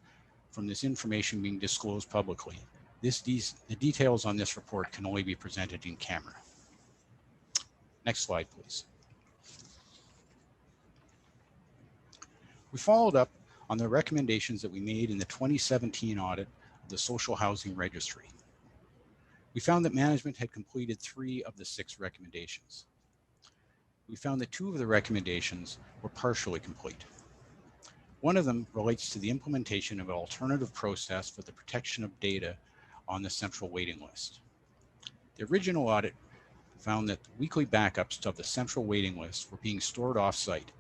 from this information being disclosed publicly, the details on this report can only be presented in camera. Next slide, please. We followed up on the recommendations that we made in the 2017 audit of the Social Housing Registry. We found that management had completed 3 of the 6 recommendations. We found that 2 of the recommendations were partially complete. One of them relates to the implementation of an alternative process for the protection of data on the central waiting list. The original audit found that weekly backups of the central waiting list were being stored off-site.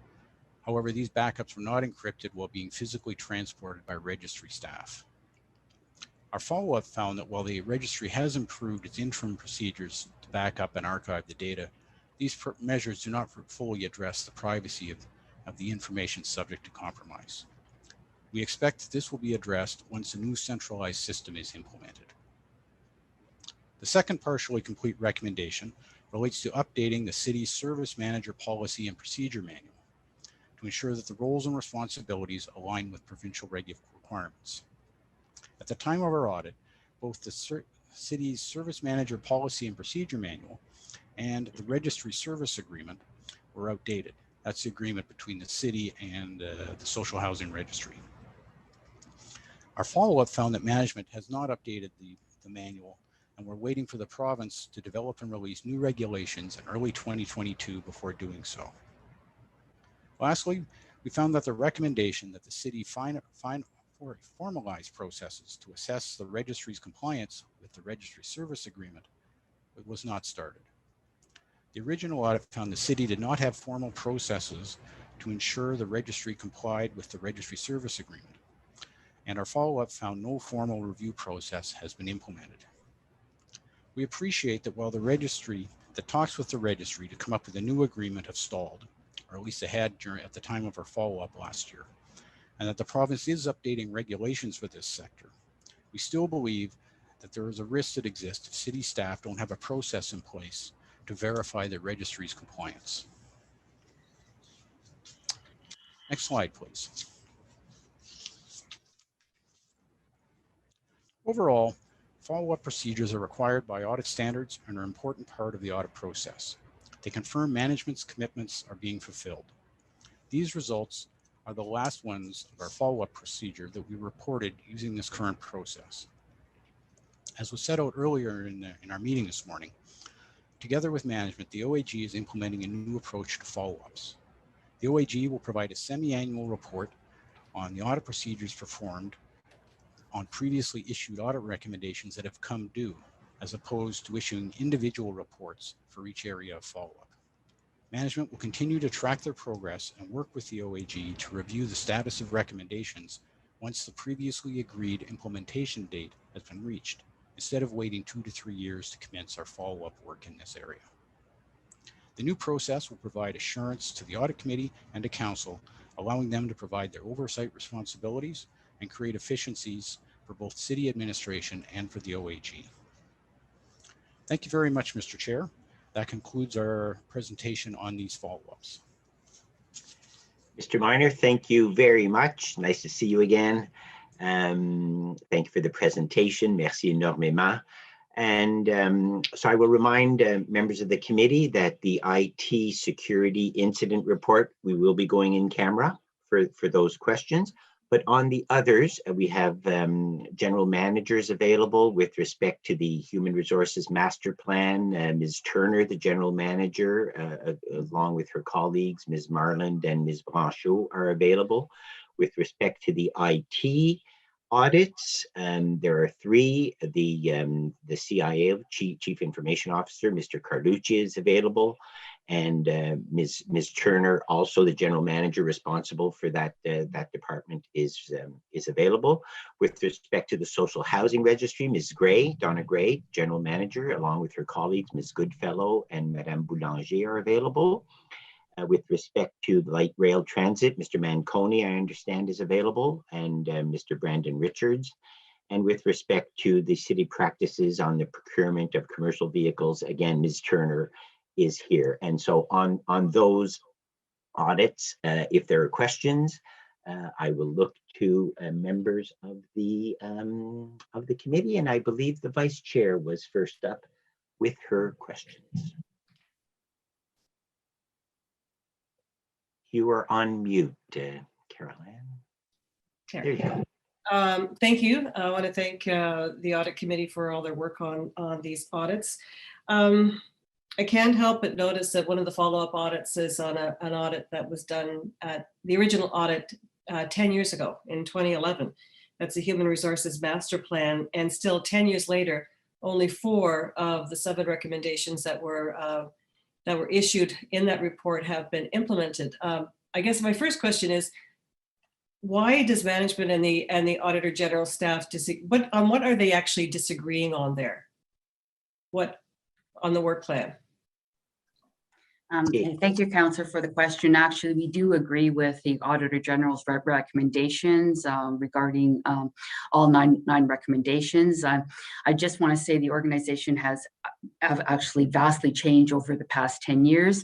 However, these backups were not encrypted while being physically transported by registry staff. Our follow-up found that while the registry has improved its interim procedures to back up and archive the data, these measures do not fully address the privacy of the information subject to compromise. We expect that this will be addressed once a new centralized system is implemented. The second partially complete recommendation relates to updating the city's Service Manager Policy and Procedure Manual to ensure that the roles and responsibilities align with provincial requirements. At the time of our audit, both the city's Service Manager Policy and Procedure Manual and the Registry Service Agreement were outdated. That's the agreement between the city and the Social Housing Registry. Our follow-up found that management has not updated the manual, and we're waiting for the province to develop and release new regulations in early 2022 before doing so. Lastly, we found that the recommendation that the city formalize processes to assess the registry's compliance with the Registry Service Agreement was not started. The original audit found the city did not have formal processes to ensure the registry complied with the Registry Service Agreement, and our follow-up found no formal review process has been implemented. We appreciate that while the talks with the registry to come up with a new agreement have stalled, or at least ahead at the time of our follow-up last year, and that the province is updating regulations for this sector, we still believe that there is a risk that exists if city staff don't have a process in place to verify the registry's compliance. Next slide, please. Overall, follow-up procedures are required by audit standards and are an important part of the audit process. They confirm management's commitments are being fulfilled. These results are the last ones of our follow-up procedure that we reported using this current process. As was set out earlier in our meeting this morning, together with management, the OAG is implementing a new approach to follow-ups. The OAG will provide a semi-annual report on the audit procedures performed on previously issued audit recommendations that have come due, as opposed to issuing individual reports for each area of follow-up. Management will continue to track their progress and work with the OAG to review the status of recommendations once the previously agreed implementation date has been reached, instead of waiting 2 to 3 years to commence our follow-up work in this area. The new process will provide assurance to the Audit Committee and to Council, allowing them to provide their oversight responsibilities and create efficiencies for both City administration and for the OAG. Thank you very much, Mr. Chair. That concludes our presentation on these follow-ups. Mr. Miner, thank you very much. Nice to see you again. Thank you for the presentation. Merci énormément. And so I will remind members of the committee that the IT security incident report, we will be going in camera for those questions. But on the others, we have general managers available with respect to the Human Resources Master Plan. Ms. Turner, the general manager, along with her colleagues, Ms. Marland and Ms. Branchot, are available. With respect to the IT audits, there are 3. The CIA, Chief Information Officer, Mr. Carlucci, is available. And Ms. Turner, also the general manager responsible for that department, is available. With respect to the social housing registry, Ms. Gray, Donna Gray, general manager, along with her colleagues, Ms. Goodfellow and Madame Boulanger, are available. With respect to light rail transit, Mr. Manconi, I understand, is available, and Mr. Brandon Richards. And with respect to the city practices on the procurement of commercial vehicles, again, Ms. Turner is here. And so on those audits, if there are questions, I will look to members of the committee, and I believe the vice chair was first up with her questions. You are on mute, Carol Ann. There you go. Thank you. I want to thank the audit committee for all their work on these audits. I can't help but notice that one of the follow-up audits is on an audit that was done at the original audit 10 years ago in 2011. That's the Human Resources Master Plan, and still 10 years later, only 4 of the 7 recommendations that were issued in that report have been implemented. I guess my first question is, why does management and the Auditor General staff what are they actually disagreeing on there? What on the work plan? Thank you, Councillor, for the question. Actually, we do agree with the Auditor General's recommendations regarding all nine recommendations. I just want to say the organization have actually vastly changed over the past 10 years.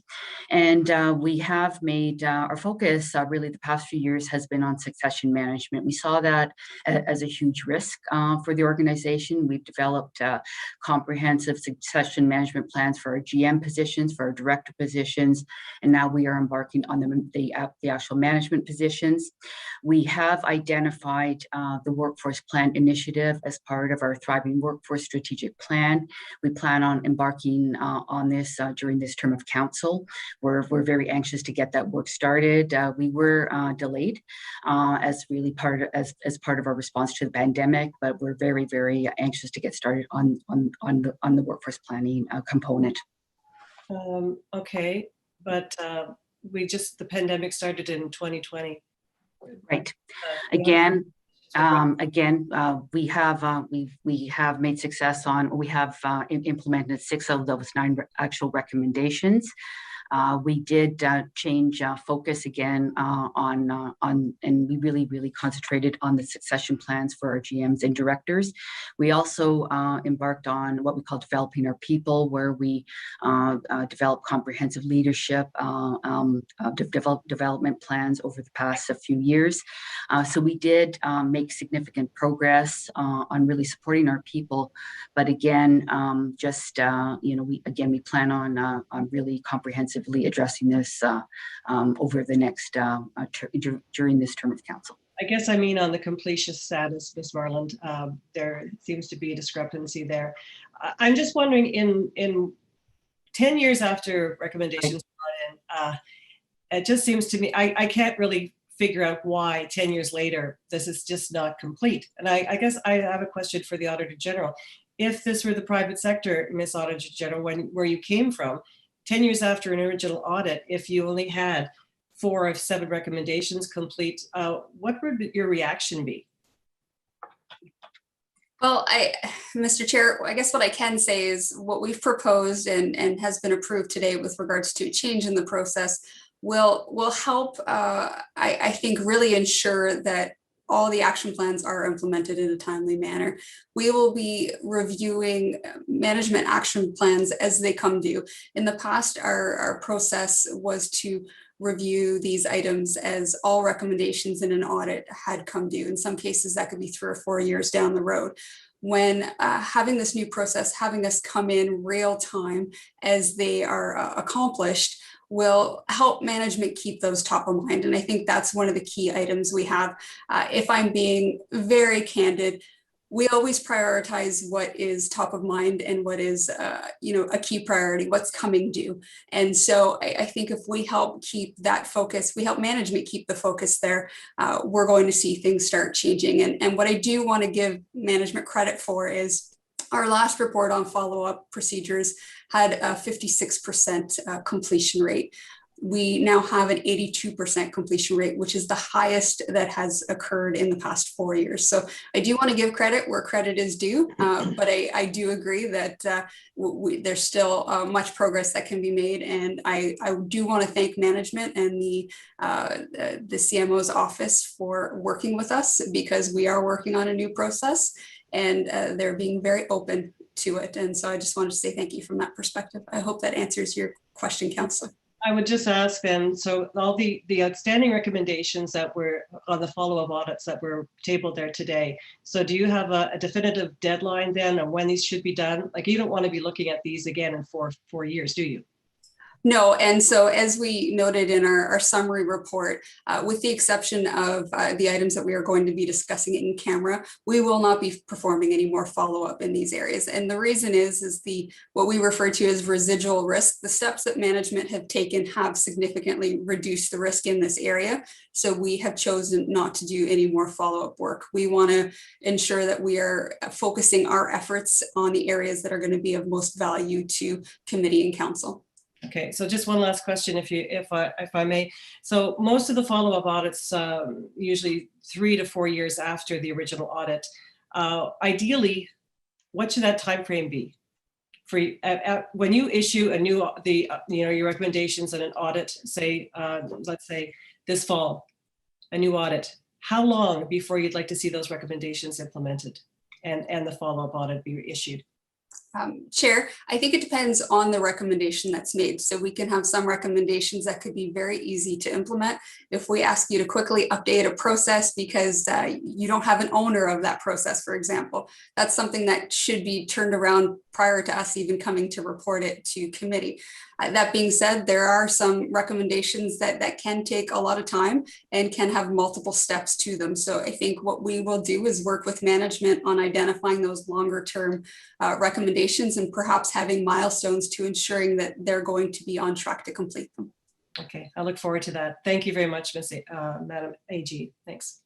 And we have made our focus really the past few years has been on succession management. We saw that as a huge risk for the organization. We've developed comprehensive succession management plans for our GM positions, for our director positions, and now we are embarking on the actual management positions. We have identified the workforce plan initiative as part of our Thriving Workforce Strategic Plan. We plan on embarking on this during this term of council. We're very anxious to get that work started. We were delayed as part of our response to the pandemic, but we're very, very anxious to get started on the workforce planning component. Okay, but the pandemic started in 2020. Right. Again, we have made success on. We have implemented 6 of those 9 actual recommendations. We did change focus again and we really concentrated on the succession plans for our GMs and directors. We also embarked on what we call developing our people, where we developed comprehensive leadership development plans over the past few years. So we did make significant progress on really supporting our people, but again, we plan on really comprehensively addressing this over the next during this term of council. I guess I mean on the completion status, Ms. Marland, there seems to be a discrepancy there. I'm just wondering, in 10 years after recommendations brought in, it just seems to me, I can't really figure out why 10 years later this is just not complete. And I guess I have a question for the Auditor General. If this were the private sector, Ms. Auditor General, where you came from, 10 years after an original audit, if you only had 4 of 7 recommendations complete, what would your reaction be? Well, Mr. Chair, I guess what I can say is what we've proposed and has been approved today with regards to change in the process will help, I think, really ensure that all the action plans are implemented in a timely manner. We will be reviewing management action plans as they come due. In the past, our process was to review these items as all recommendations in an audit had come due. In some cases, that could be 3 or 4 years down the road. When having this new process, having us come in real time as they are accomplished, will help management keep those top of mind. And I think that's one of the key items we have. If I'm being very candid, we always prioritize what is top of mind and what is a key priority, what's coming due. And so I think if we help keep that focus, we help management keep the focus there, we're going to see things start changing. And what I do want to give management credit for is Our last report on follow-up procedures had a 56% completion rate. We now have an 82% completion rate, which is the highest that has occurred in the past 4 years. So I do want to give credit where credit is due, but I do agree that there's still much progress that can be made. And I do want to thank management and the CMO's office for working with us, because we are working on a new process and they're being very open to it. And so I just wanted to say thank you from that perspective. I hope that answers your question, Councillor. I would just ask then, so all the outstanding recommendations that were on the follow-up audits that were tabled there today. So do you have a definitive deadline then on when these should be done? Like, you don't want to be looking at these again in four years, do you? No, and so as we noted in our summary report, with the exception of the items that we are going to be discussing in camera, we will not be performing any more follow-up in these areas. And the reason is what we refer to as residual risk. The steps that management have taken have significantly reduced the risk in this area. So we have chosen not to do any more follow-up work. We want to ensure that we are focusing our efforts on the areas that are going to be of most value to committee and council. Okay, so just one last question, if I may. So most of the follow-up audits, usually 3 to 4 years after the original audit. Ideally, what should that time frame be? For when you issue a new your recommendations in an audit, say let's say this fall, a new audit. How long before you'd like to see those recommendations implemented and the follow-up audit be issued? Chair, I think it depends on the recommendation that's made. So we can have some recommendations that could be very easy to implement. If we ask you to quickly update a process because you don't have an owner of that process, for example, that's something that should be turned around prior to us even coming to report it to committee. That being said, there are some recommendations that can take a lot of time and can have multiple steps to them. So I think what we will do is work with management on identifying those longer term recommendations and perhaps having milestones to ensuring that they're going to be on track to complete them. Okay, I look forward to that. Thank you very much, Madam AG. Thanks.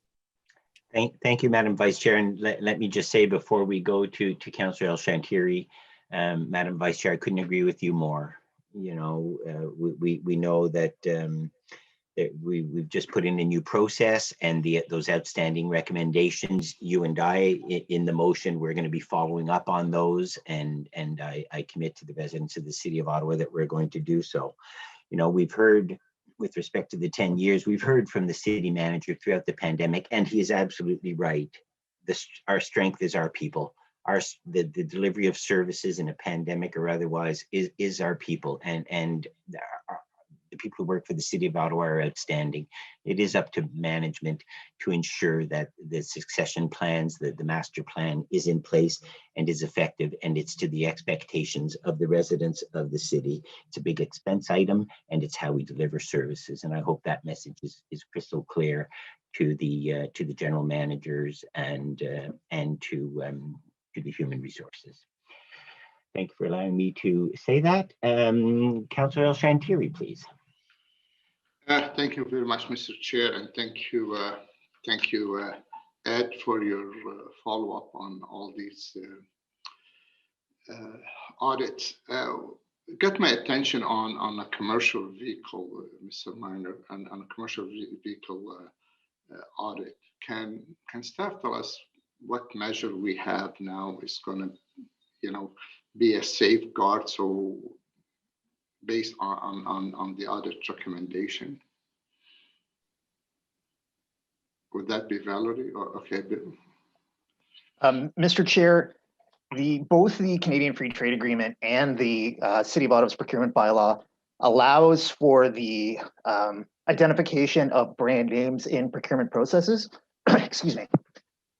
Thank you, Madam Vice Chair. And let me just say before we go to Councillor El-Shantiri, Madam Vice Chair, I couldn't agree with you more. You know, we know that, that we've just put in a new process, and those outstanding recommendations, you and I in the motion, we're going to be following up on those, and I commit to the residents of the City of Ottawa that we're going to do so. You know, we've heard, with respect to the 10 years, we've heard from the city manager throughout the pandemic, and he is absolutely right. Our strength is our people. The delivery of services in a pandemic or otherwise is our people, and the people who work for the City of Ottawa are outstanding. It is up to management to ensure that the succession plans, the master plan is in place and is effective, and it's to the expectations of the residents of the city. It's a big expense item, and it's how we deliver services. And I hope that message is crystal clear to the general managers and to the human resources. Thank you for allowing me to say that. Councillor El-Shantiri, please. Thank you very much, Mr. Chair, and thank you, Ed, for your follow-up on all these audits. Got my attention on a commercial vehicle, Mr. Minor, and on a commercial vehicle audit. Can staff tell us what measure we have now is going to, you know, be a safeguard? So based on the audit recommendation, would that be Valerie? Or okay, Mr. Chair, both the Canadian Free Trade Agreement and the City of Ottawa's procurement bylaw allows for the identification of brand names in procurement processes. Excuse me.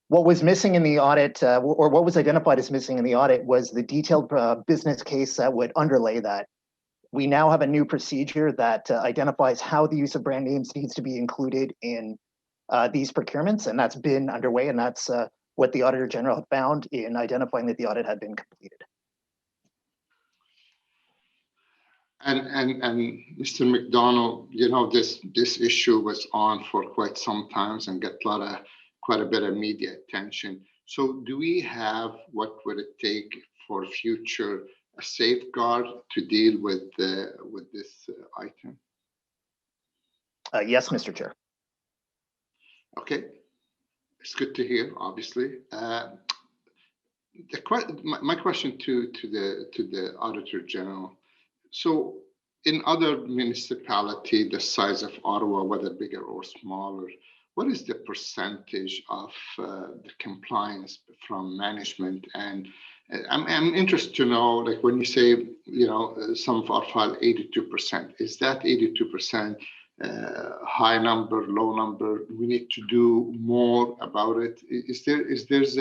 What was missing in the audit, or what was identified as missing in the audit, was the detailed business case that would underlay that. We now have a new procedure that identifies how the use of brand names needs to be included in these procurements, and that's been underway, and that's what the Auditor General found in identifying that the audit had been completed. And Mr. McDonald, you know, this issue was on for quite some time and got quite a bit of media attention. So do we have what would it take for future a safeguard to deal with this item? Yes, Mr. Chair. Okay, it's good to hear. Obviously, my question to the Auditor General. So, in other municipality the size of Ottawa, whether bigger or smaller, what is the percentage of the compliance from management? And I'm interested to know, like when you say, you know, some of our file 82%, is that 82% high number, low number? We need to do more about it. Is there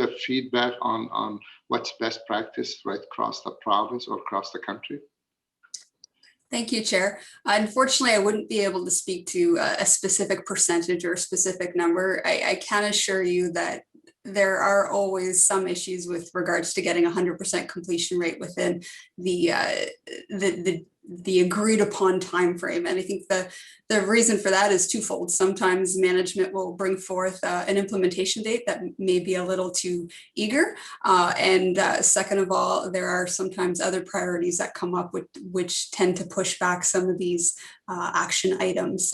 a feedback on what's best practice right across the province or across the country? Thank you, Chair. Unfortunately, I wouldn't be able to speak to a specific percentage or a specific number. I can assure you that there are always some issues with regards to getting 100% completion rate within the agreed upon time frame. And I think the reason for that is twofold. Sometimes management will bring forth an implementation date that may be a little too eager. And second of all, there are sometimes other priorities that come up which tend to push back some of these action items.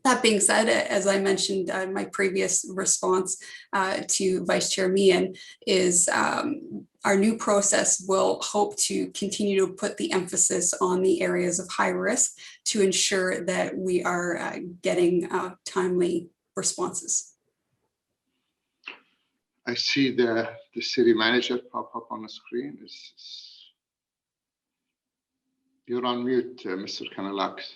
That being said, as I mentioned in my previous response to Vice Chair Meehan, is our new process will hope to continue to put the emphasis on the areas of high risk to ensure that we are getting timely responses. I see the city manager pop up on the screen. You're on mute, Mr. Kanalakis.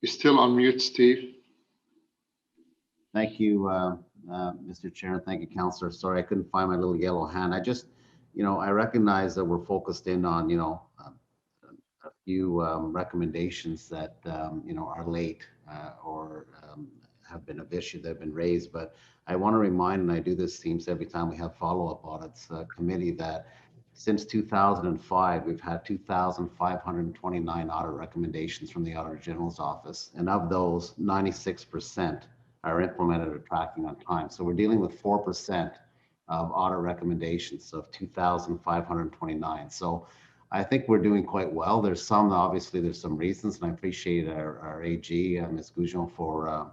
You're still on mute, Steve. Thank you, Mr. Chair. Thank you, Councillor. Sorry, I couldn't find my little yellow hand. I just, you know, I recognize that we're focused in on, you know, a few recommendations that, you know, are late or have been of issue that have been raised. But I want to remind, and I do this seems every time we have follow-up audits committee, that since 2005, we've had 2,529 audit recommendations from the Auditor General's office. And of those, 96% are implemented or tracking on time. So we're dealing with 4% of audit recommendations of 2,529. So I think we're doing quite well. There's some, obviously, there's some reasons, and I appreciate our AG, Ms. Goujon, for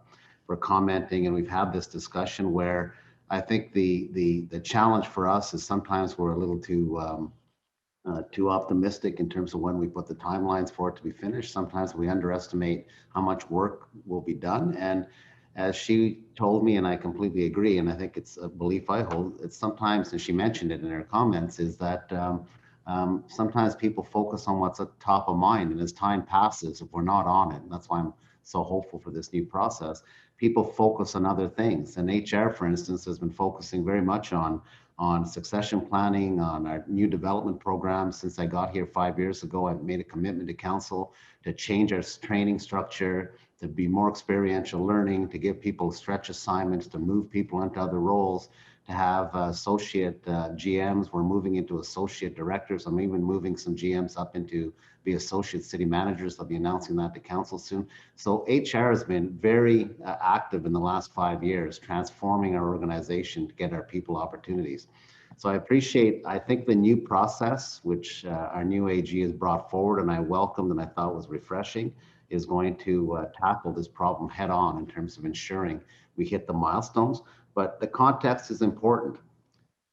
commenting. And we've had this discussion where I think the challenge for us is sometimes we're a little too optimistic in terms of when we put the timelines for it to be finished. Sometimes we underestimate how much work will be done. And as she told me, and I completely agree, and I think it's a belief I hold, it's sometimes, and she mentioned it in her comments, is that sometimes people focus on what's at top of mind, and as time passes, if we're not on it, and that's why I'm so hopeful for this new process, people focus on other things. And HR, for instance, has been focusing very much on succession planning, on our new development programs. Since I got here 5 years ago, I've made a commitment to council to change our training structure, to be more experiential learning, to give people stretch assignments, to move people into other roles, to have associate GMs. We're moving into associate directors. I'm even moving some GMs up into be associate city managers. I'll be announcing that to council soon. So HR has been very active in the last 5 years, transforming our organization to get our people opportunities. So I appreciate, I think the new process, which our new AG has brought forward, and I welcomed and I thought was refreshing, is going to tackle this problem head on in terms of ensuring we hit the milestones. But the context is important.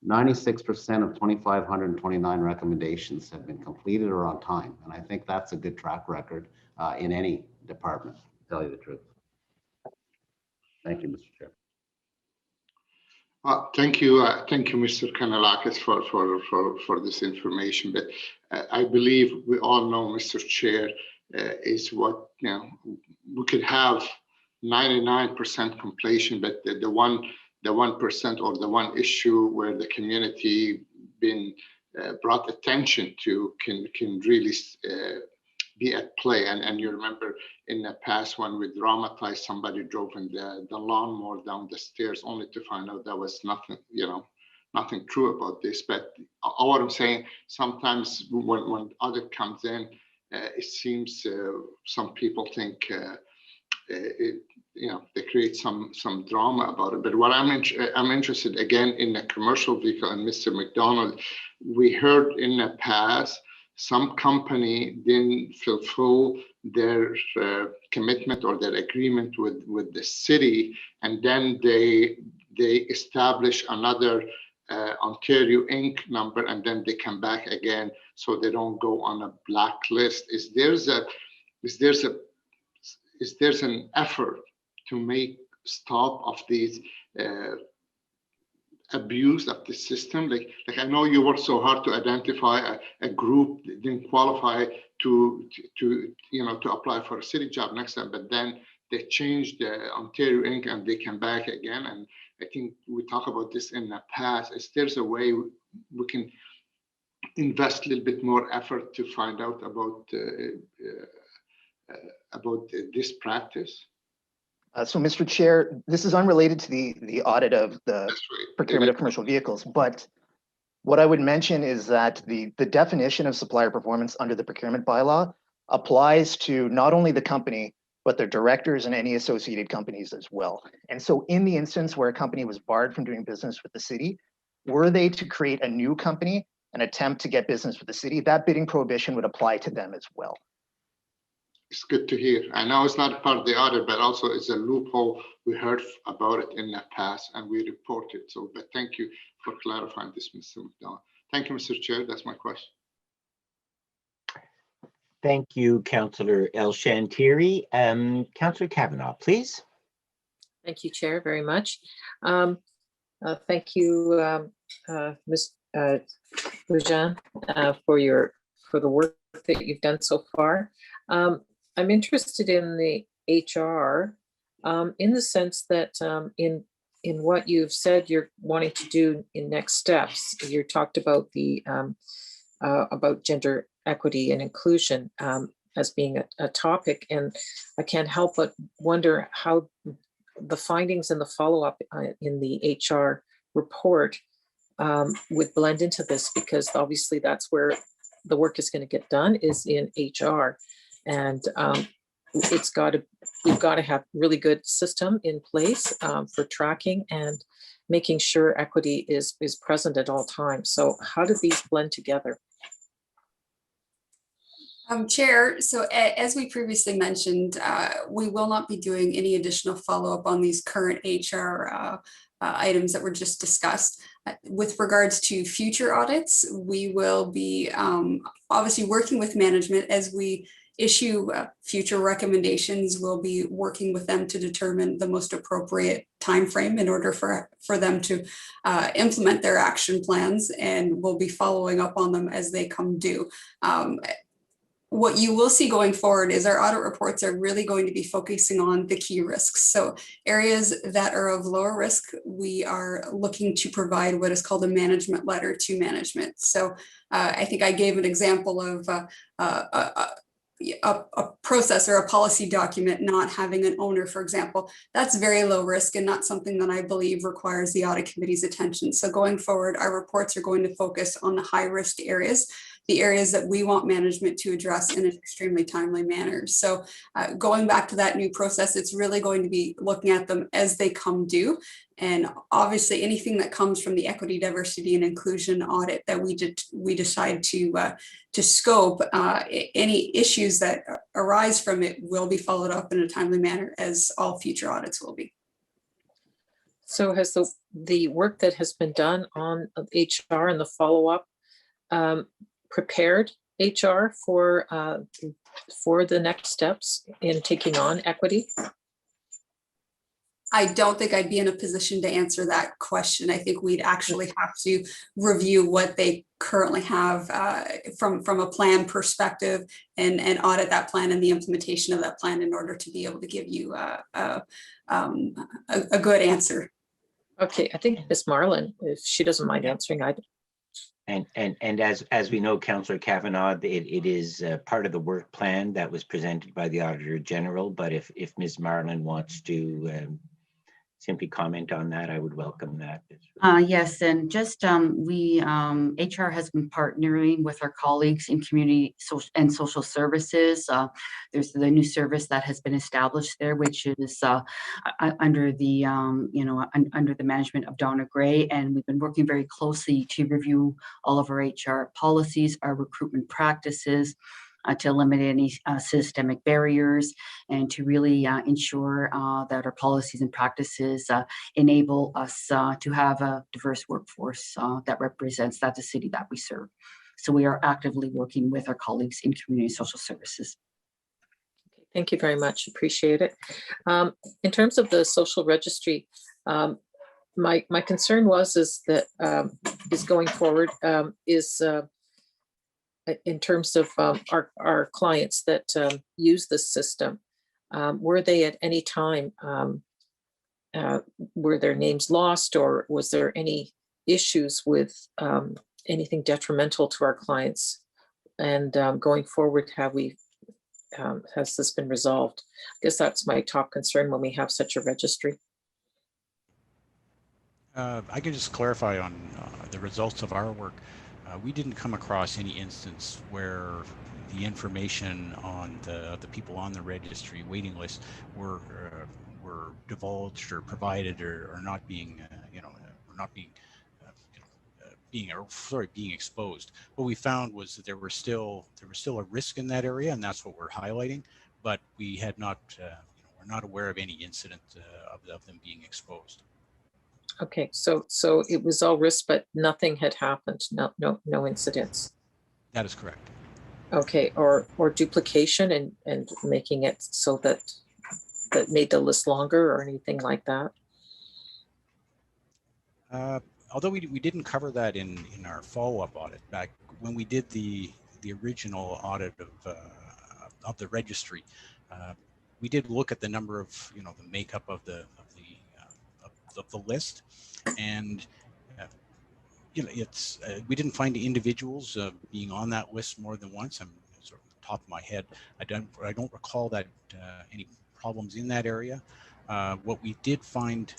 96% of 2,529 recommendations have been completed or on time. And I think that's a good track record in any department, to tell you the truth. Thank you, Mr. Chair. Thank you, Mr. Kanalakis, for this information. But I believe we all know, Mr. Chair, is what, you know, we could have 99% completion, but the 1% or the one issue where the community been brought attention to can really be at play. And you remember in the past when we dramatized somebody drove in the lawnmower down the stairs only to find out there was nothing, you know, nothing true about this. But what I'm saying, sometimes when audit comes in, it seems some people think they create some drama about it. But what I'm interested again in the commercial vehicle, and Mr. McDonald, we heard in the past some company didn't fulfill their commitment or their agreement with the city, and then they establish another Ontario Inc. number, and then they come back again, so they don't go on a blacklist. Is there's an effort to make stop of these abuse of the system? Like I know you worked so hard to identify a group that didn't qualify to apply for a city job next time, but then they changed the Ontario Inc. and they come back again. And I think we talked about this in the past. Is there's a way we can invest a little bit more effort to find out about this practice? So, Mr. Chair, this is unrelated to the audit of the procurement of commercial vehicles, but what I would mention is that the definition of supplier performance under the procurement bylaw applies to not only the company, but their directors and any associated companies as well. And so in the instance where a company was barred from doing business with the city, were they to create a new company and attempt to get business with the city, that bidding prohibition would apply to them as well. It's good to hear. I know it's not part of the audit, but also it's a loophole. We heard about it in the past and we reported. So, but thank you for clarifying this, Mr. McDonald. Thank you, Mr. Chair. That's my question. Thank you, Councillor El-Shantiri. Councillor Kavanagh, please. Thank you, Chair, very much. Thank you, Ms. Boujan, for the work that you've done so far. I'm interested in the HR in the sense that in what you've said you're wanting to do in next steps. You talked about the about gender equity and inclusion as being a topic, and I can't help but wonder how the findings and the follow-up in the HR report would blend into this, because obviously that's where the work is going to get done, is in HR. And we've got to have really good system in place for tracking and making sure equity is present at all times. So how do these blend together? Chair, so as we previously mentioned, we will not be doing any additional follow-up on these current HR items that were just discussed. With regards to future audits, we will be obviously working with management as we issue future recommendations. We'll be working with them to determine the most appropriate time frame in order for them to implement their action plans, and we'll be following up on them as they come due. What you will see going forward is our audit reports are really going to be focusing on the key risks. So areas that are of lower risk, we are looking to provide what is called a management letter to management. So I think I gave an example of a process or a policy document not having an owner, for example. That's very low risk and not something that I believe requires the audit committee's attention. So going forward, our reports are going to focus on the high risk areas, the areas that we want management to address in an extremely timely manner. So going back to that new process, it's really going to be looking at them as they come due. And obviously anything that comes from the equity, diversity, and inclusion audit that we decide to scope, any issues that arise from it will be followed up in a timely manner, as all future audits will be. So has the work that has been done on HR and the follow-up prepared HR for the next steps in taking on equity? I don't think I'd be in a position to answer that question. I think we'd actually have to review what they currently have from a plan perspective and audit that plan and the implementation of that plan in order to be able to give you a good answer. Okay, I think Ms. Marlin, if she doesn't mind answering, And as we know, Councillor Kavanagh, it is part of the work plan that was presented by the Auditor General. But if Ms. Marlin wants to simply comment on that, I would welcome that. Yes, and just HR has been partnering with our colleagues in community and social services. There's the new service that has been established there, which is under the under the management of Donna Gray, and we've been working very closely to review all of our HR policies, our recruitment practices, to eliminate any systemic barriers, and to really ensure that our policies and practices enable us to have a diverse workforce that represents the city that we serve. So we are actively working with our colleagues in community social services. Thank you very much. Appreciate it. In terms of the social registry, my concern is going forward in terms of our clients that use this system. Were they at any time, were their names lost, or was there any issues with anything detrimental to our clients? And going forward, has this been resolved? I guess that's my top concern when we have such a registry. I can just clarify on the results of our work. We didn't come across any instance where the information on the people on the registry waiting list were divulged or provided or not being being exposed. What we found was that there was still a risk in that area, and that's what we're highlighting. But we had not we're not aware of any incident of them being exposed. Okay, so it was all risk, but nothing had happened. No incidents. That is correct. Okay, or duplication and making it so that made the list longer or anything like that. Although we didn't cover that in our follow-up audit back when we did the original audit of the registry, we did look at the number of the makeup of the list, and it's we didn't find the individuals being on that list more than once. I'm sort of top of my head. I don't recall that any problems in that area. What we did find,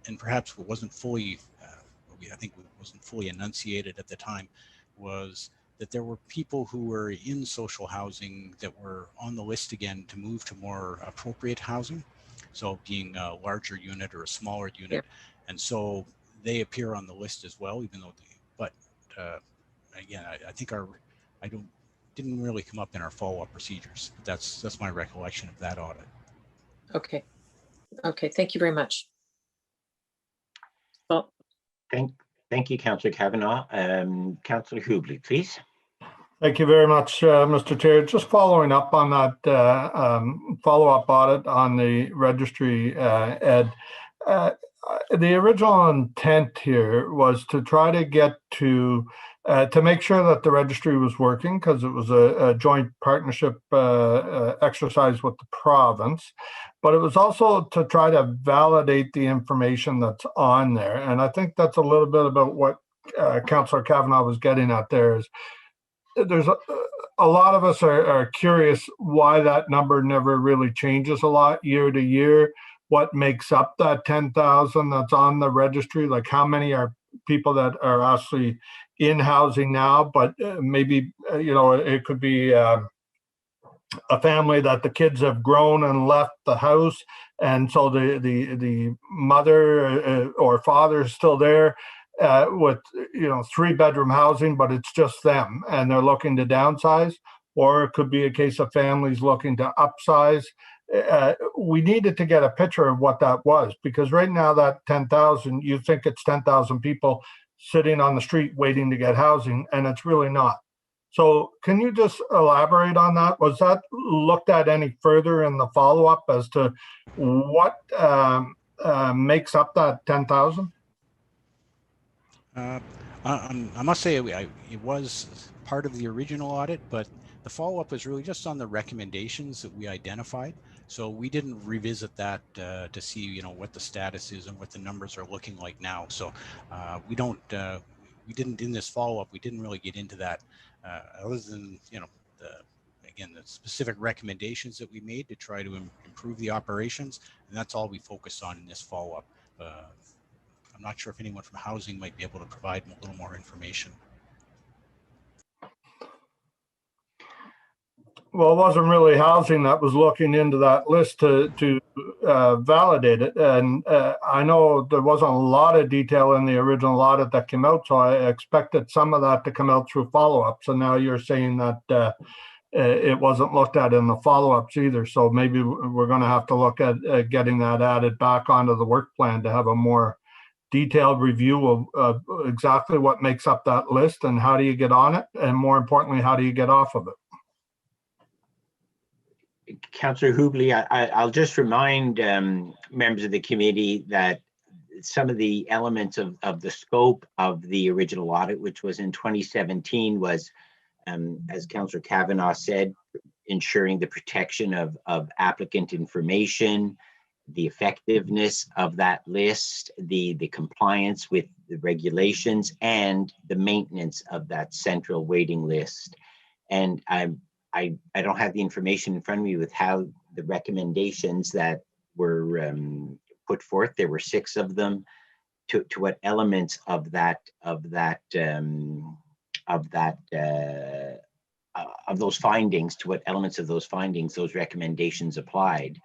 and perhaps what wasn't fully, I think it wasn't fully enunciated at the time, was that there were people who were in social housing that were on the list again to move to more appropriate housing. So being a larger unit or a smaller unit. Yeah. And so they appear on the list as well, even though again, I think didn't really come up in our follow-up procedures. But that's my recollection of that audit. Okay. Thank you very much. Well, thank you, Councillor Kavanagh. Councillor Hubley, please. Thank you very much, Mr. Chair. Just following up on that follow-up audit on the registry, Ed. The original intent here was to try to get to make sure that the registry was working, because it was a joint partnership exercise with the province, but it was also to try to validate the information that's on there. And I think that's a little bit about what Councillor Kavanagh was getting at there. Is there's a lot of us are curious why that number never really changes a lot year to year. What makes up that 10,000 that's on the registry? Like, how many are people that are actually in housing now, but maybe it could be a family that the kids have grown and left the house, and so the mother or father is still there with 3-bedroom housing, but it's just them and they're looking to downsize. Or it could be a case of families looking to upsize. We needed to get a picture of what that was, because right now that 10,000, you think it's 10,000 people sitting on the street waiting to get housing, and it's really not. So can you just elaborate on that? Was that looked at any further in the follow-up as to what makes up that 10,000? I must say it was part of the original audit, but the follow-up was really just on the recommendations that we identified. So we didn't revisit that to see, what the status is and what the numbers are looking like now. So we didn't in this follow-up, we didn't really get into that other than, the specific recommendations that we made to try to improve the operations. And that's all we focused on in this follow-up. I'm not sure if anyone from housing might be able to provide a little more information. Well, it wasn't really housing that was looking into that list to validate it. And I know there wasn't a lot of detail in the original audit that came out, so I expected some of that to come out through follow-ups. And now you're saying that it wasn't looked at in the follow-ups either. So maybe we're going to have to look at getting that added back onto the work plan to have a more detailed review of exactly what makes up that list and how do you get on it, and more importantly, how do you get off of it. Councillor Hubley, I'll just remind members of the committee that some of the elements of the scope of the original audit, which was in 2017, was, as Councillor Kavanagh said, ensuring the protection of applicant information, the effectiveness of that list, the compliance with the regulations, and the maintenance of that central waiting list. And I don't have the information in front of me with how the recommendations that were put forth, there were 6 of them, to what elements of those findings, to what elements of those findings those recommendations applied.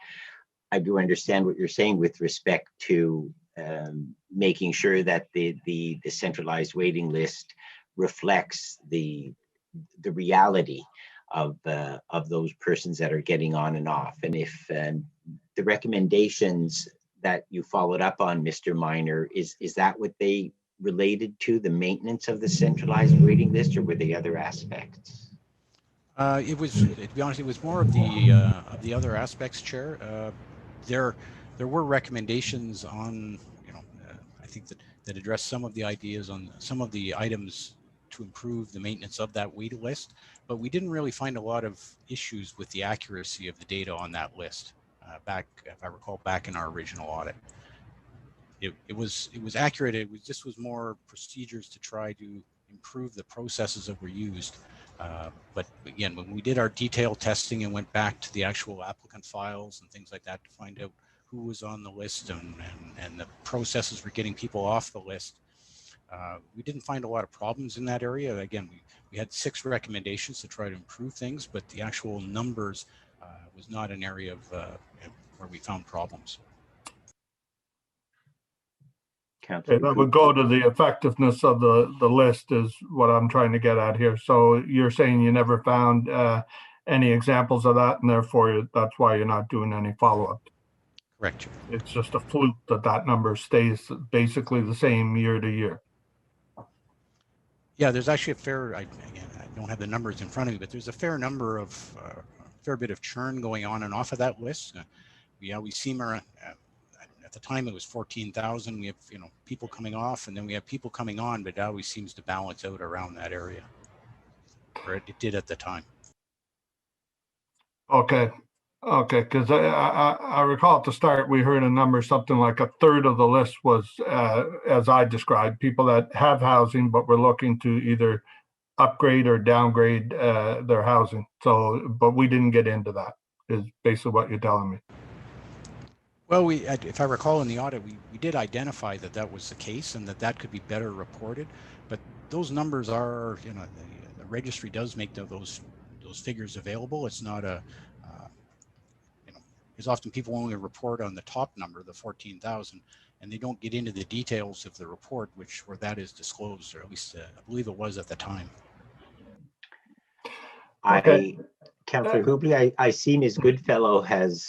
I do understand what you're saying with respect to making sure that the centralized waiting list reflects the reality of those persons that are getting on and off. And if the recommendations that you followed up on, Mr. Minor, is that what they related to, the maintenance of the centralized waiting list, or were they other aspects? It was, to be honest, it was more of the other aspects, Chair. There were recommendations on, I think that addressed some of the ideas on some of the items to improve the maintenance of that wait list, but we didn't really find a lot of issues with the accuracy of the data on that list. Back, if I recall, back in our original audit, it was accurate. It was more procedures to try to improve the processes that were used. But again, when we did our detailed testing and went back to the actual applicant files and things like that to find out who was on the list and the processes for getting people off the list, we didn't find a lot of problems in that area. Again, we had 6 recommendations to try to improve things, but the actual numbers was not an area of where we found problems. Okay, that would go to the effectiveness of the list is what I'm trying to get at here. So you're saying you never found any examples of that, and therefore that's why you're not doing any follow-up. Correct. It's just a fluke that number stays basically the same year to year. Yeah, there's actually a fair, I don't have the numbers in front of me, but there's a fair number of, fair bit of churn going on and off of that list. We seem around, at the time it was 14,000. We have, people coming off, and then we have people coming on, but it always seems to balance out around that area, or it did at the time. Okay, because I recall at the start we heard a number, something like a third of the list was, as I described, people that have housing but were looking to either upgrade or downgrade their housing. So, but we didn't get into that, is basically what you're telling me. Well, if I recall in the audit, we did identify that was the case and that could be better reported, but those numbers are, the registry does make those figures available. It's not because often people only report on the top number, the 14,000, and they don't get into the details of the report, where that is disclosed, or at least I believe it was at the time. Okay. Councillor Hubley, I see Ms. Goodfellow has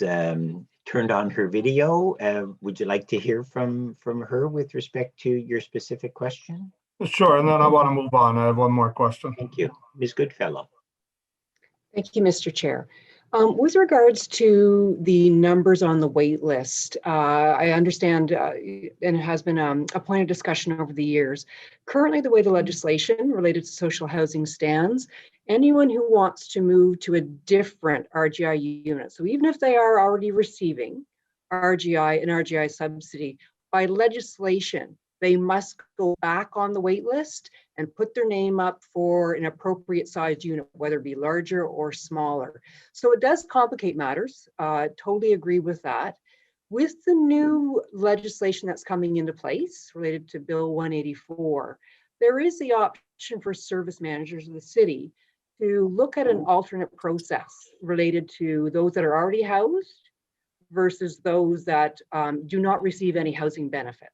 turned on her video. Would you like to hear from her with respect to your specific question? Sure, and then I want to move on. I have one more question. Thank you. Ms. Goodfellow. Thank you, Mr. Chair. With regards to the numbers on the wait list, I understand, and it has been a point of discussion over the years. Currently, the way the legislation related to social housing stands, anyone who wants to move to a different RGI unit, so even if they are already receiving RGI and RGI subsidy, by legislation, they must go back on the wait list and put their name up for an appropriate sized unit, whether it be larger or smaller. So it does complicate matters. Totally agree with that. With the new legislation that's coming into place related to Bill 184, there is the option for service managers of the city to look at an alternate process related to those that are already housed versus those that do not receive any housing benefit.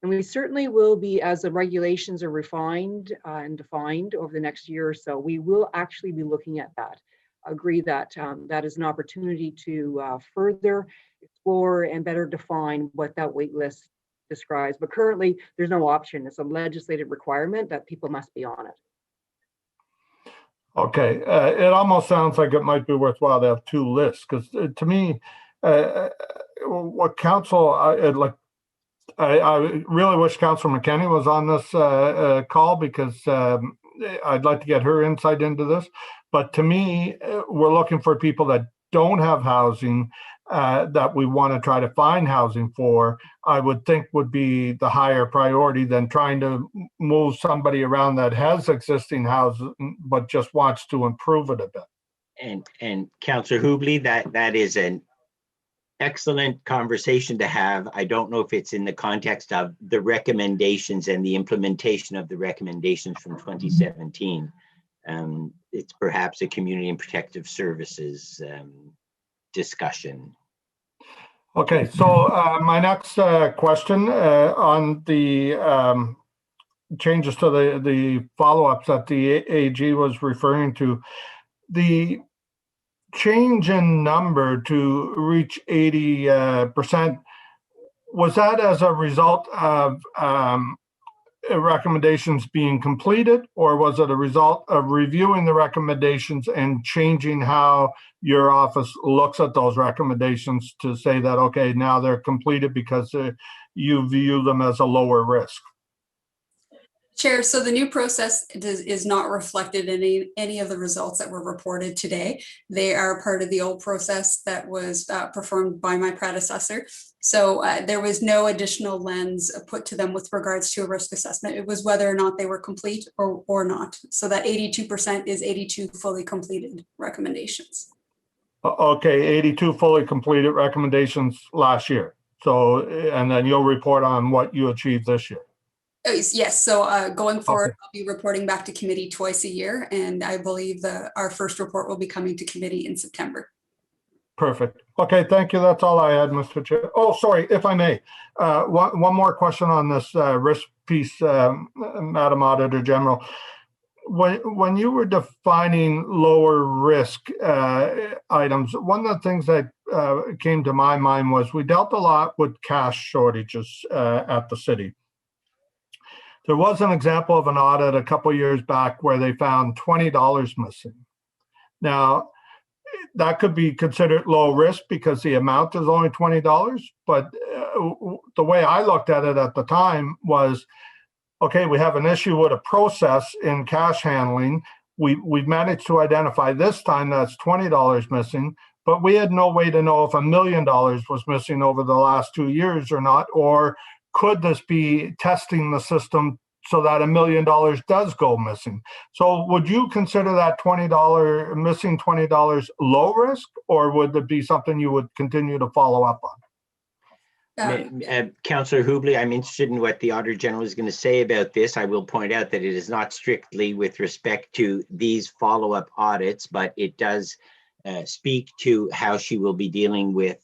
And we certainly will be, as the regulations are refined and defined over the next year or so, we will actually be looking at that. Agree that that is an opportunity to further explore and better define what that wait list describes. But currently, there's no option. It's a legislative requirement that people must be on it. Okay, it almost sounds like it might be worthwhile to have two lists, because to me, what council, I really wish Councilor McKenney was on this call, because I'd like to get her insight into this. But to me, we're looking for people that don't have housing that we want to try to find housing for. I would think would be the higher priority than trying to move somebody around that has existing housing but just wants to improve it a bit. And Councillor Hubley, that is an excellent conversation to have. I don't know if it's in the context of the recommendations and the implementation of the recommendations from 2017. It's perhaps a community and protective services discussion. Okay, so my next question on the changes to the follow-ups that the AG was referring to, the change in number to reach 80%, was that as a result of recommendations being completed, or was it a result of reviewing the recommendations and changing how your office looks at those recommendations to say that, okay, now they're completed because you view them as a lower risk? Chair, so the new process is not reflected in any of the results that were reported today. They are part of the old process that was performed by my predecessor. So there was no additional lens put to them with regards to a risk assessment. It was whether or not they were complete or not. So that 82% is 82 fully completed recommendations. Okay, 82 fully completed recommendations last year. So, and then you'll report on what you achieved this year. Yes, so going forward, I'll be reporting back to committee twice a year, and I believe our first report will be coming to committee in September. Perfect. Okay, thank you. That's all I had, Mr. Chair. Oh, sorry, if I may. One more question on this risk piece, Madam Auditor General. When you were defining lower risk items, one of the things that came to my mind was we dealt a lot with cash shortages at the city. There was an example of an audit a couple of years back where they found $20 missing. Now, that could be considered low risk because the amount is only $20, but the way I looked at it at the time was, okay, we have an issue with a process in cash handling. We've managed to identify this time that's $20 missing, but we had no way to know if $1 million was missing over the last 2 years or not, or could this be testing the system so that $1 million does go missing? So would you consider that missing $20 low risk, or would it be something you would continue to follow up on? Councillor Hubley, I'm interested in what the Auditor General is going to say about this. I will point out that it is not strictly with respect to these follow-up audits, but it does speak to how she will be dealing with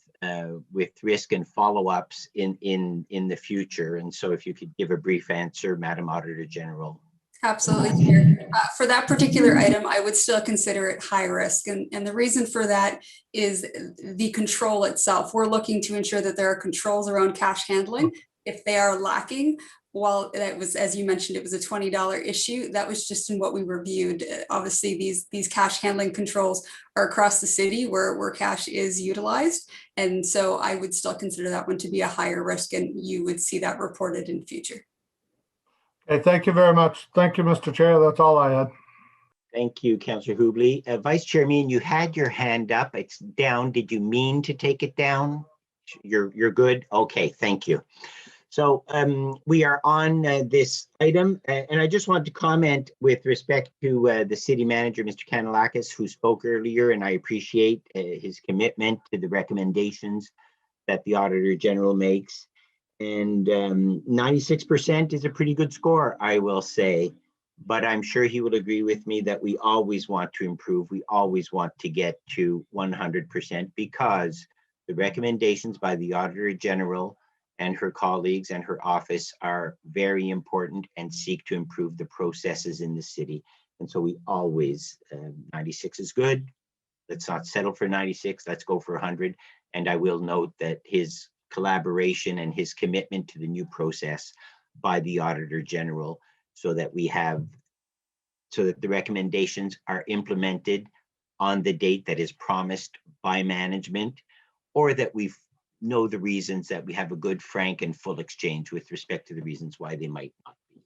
risk and follow-ups in the future. And so if you could give a brief answer, Madam Auditor General. Absolutely, Chair. For that particular item, I would still consider it high risk. And the reason for that is the control itself. We're looking to ensure that there are controls around cash handling. If they are lacking, while that was, as you mentioned, it was a $20 issue, that was just in what we reviewed. Obviously, these cash handling controls are across the city where cash is utilized. And so I would still consider that one to be a higher risk, and you would see that reported in future. Okay, thank you very much. Thank you, Mr. Chair. That's all I had. Thank you, Councillor Hubley. Vice Chair Meehan, you had your hand up. It's down. Did you mean to take it down? You're good? Okay, thank you. So we are on this item, and I just wanted to comment with respect to the city manager, Mr. Kanellakis, who spoke earlier, and I appreciate his commitment to the recommendations that the Auditor General makes. And 96% is a pretty good score, I will say. But I'm sure he will agree with me that we always want to improve. We always want to get to 100% because the recommendations by the Auditor General and her colleagues and her office are very important and seek to improve the processes in the city. And so we always, 96 is good. Let's not settle for 96, let's go for 100. And I will note that his collaboration and his commitment to the new process by the Auditor General so that the recommendations are implemented on the date that is promised by management, or that we know the reasons, that we have a good, frank, and full exchange with respect to the reasons why they might not be.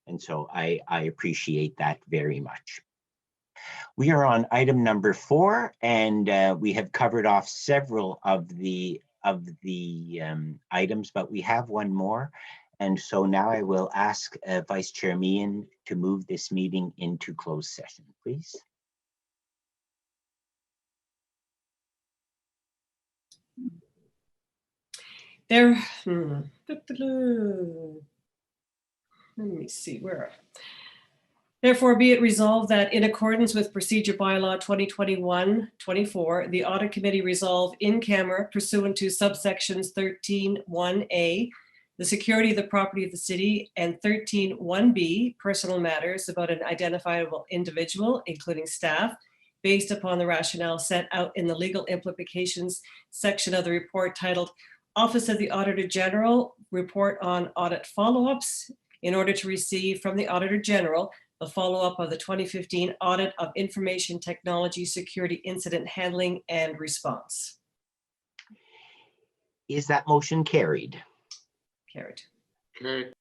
And so I appreciate that very much. We are on item number 4, and we have covered off several of the items, but we have one more. And so now I will ask Vice Chair Meehan to move this meeting into closed session, please. Let me see where. Therefore, be it resolved that in accordance with Procedure Bylaw 2021-24, the Audit Committee resolve in camera pursuant to subsections 13(1)(a), the security of the property of the city, and 13(1)(b), personal matters about an identifiable individual, including staff, based upon the rationale set out in the legal implications section of the report titled Office of the Auditor General, Report on Audit Follow-ups, in order to receive from the Auditor General the follow-up of the 2015 Audit of Information Technology Security Incident Handling and Response. Is that motion carried? Carried. Okay.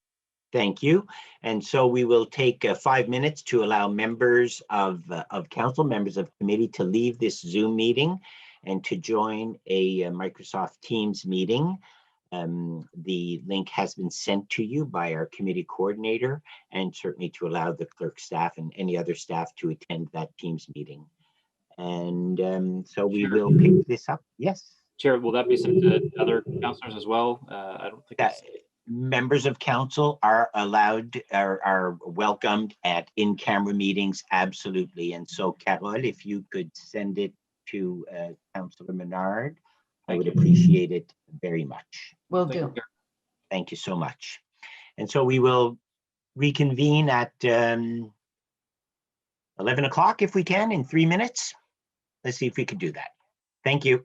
Thank you. And so we will take 5 minutes to allow members of council, members of committee to leave this Zoom meeting and to join a Microsoft Teams meeting. The link has been sent to you by our committee coordinator, and certainly to allow the clerk staff and any other staff to attend that Teams meeting. And so we will pick this up. Yes. Chair, will that be sent to other councillors as well? I don't think members of council are allowed, are welcomed at in-camera meetings, absolutely. And so Carol, if you could send it to Councillor Menard, I would appreciate it very much. Will do. Thank you so much. And so we will reconvene at 11 o'clock if we can, in 3 minutes. Let's see if we can do that. Thank you.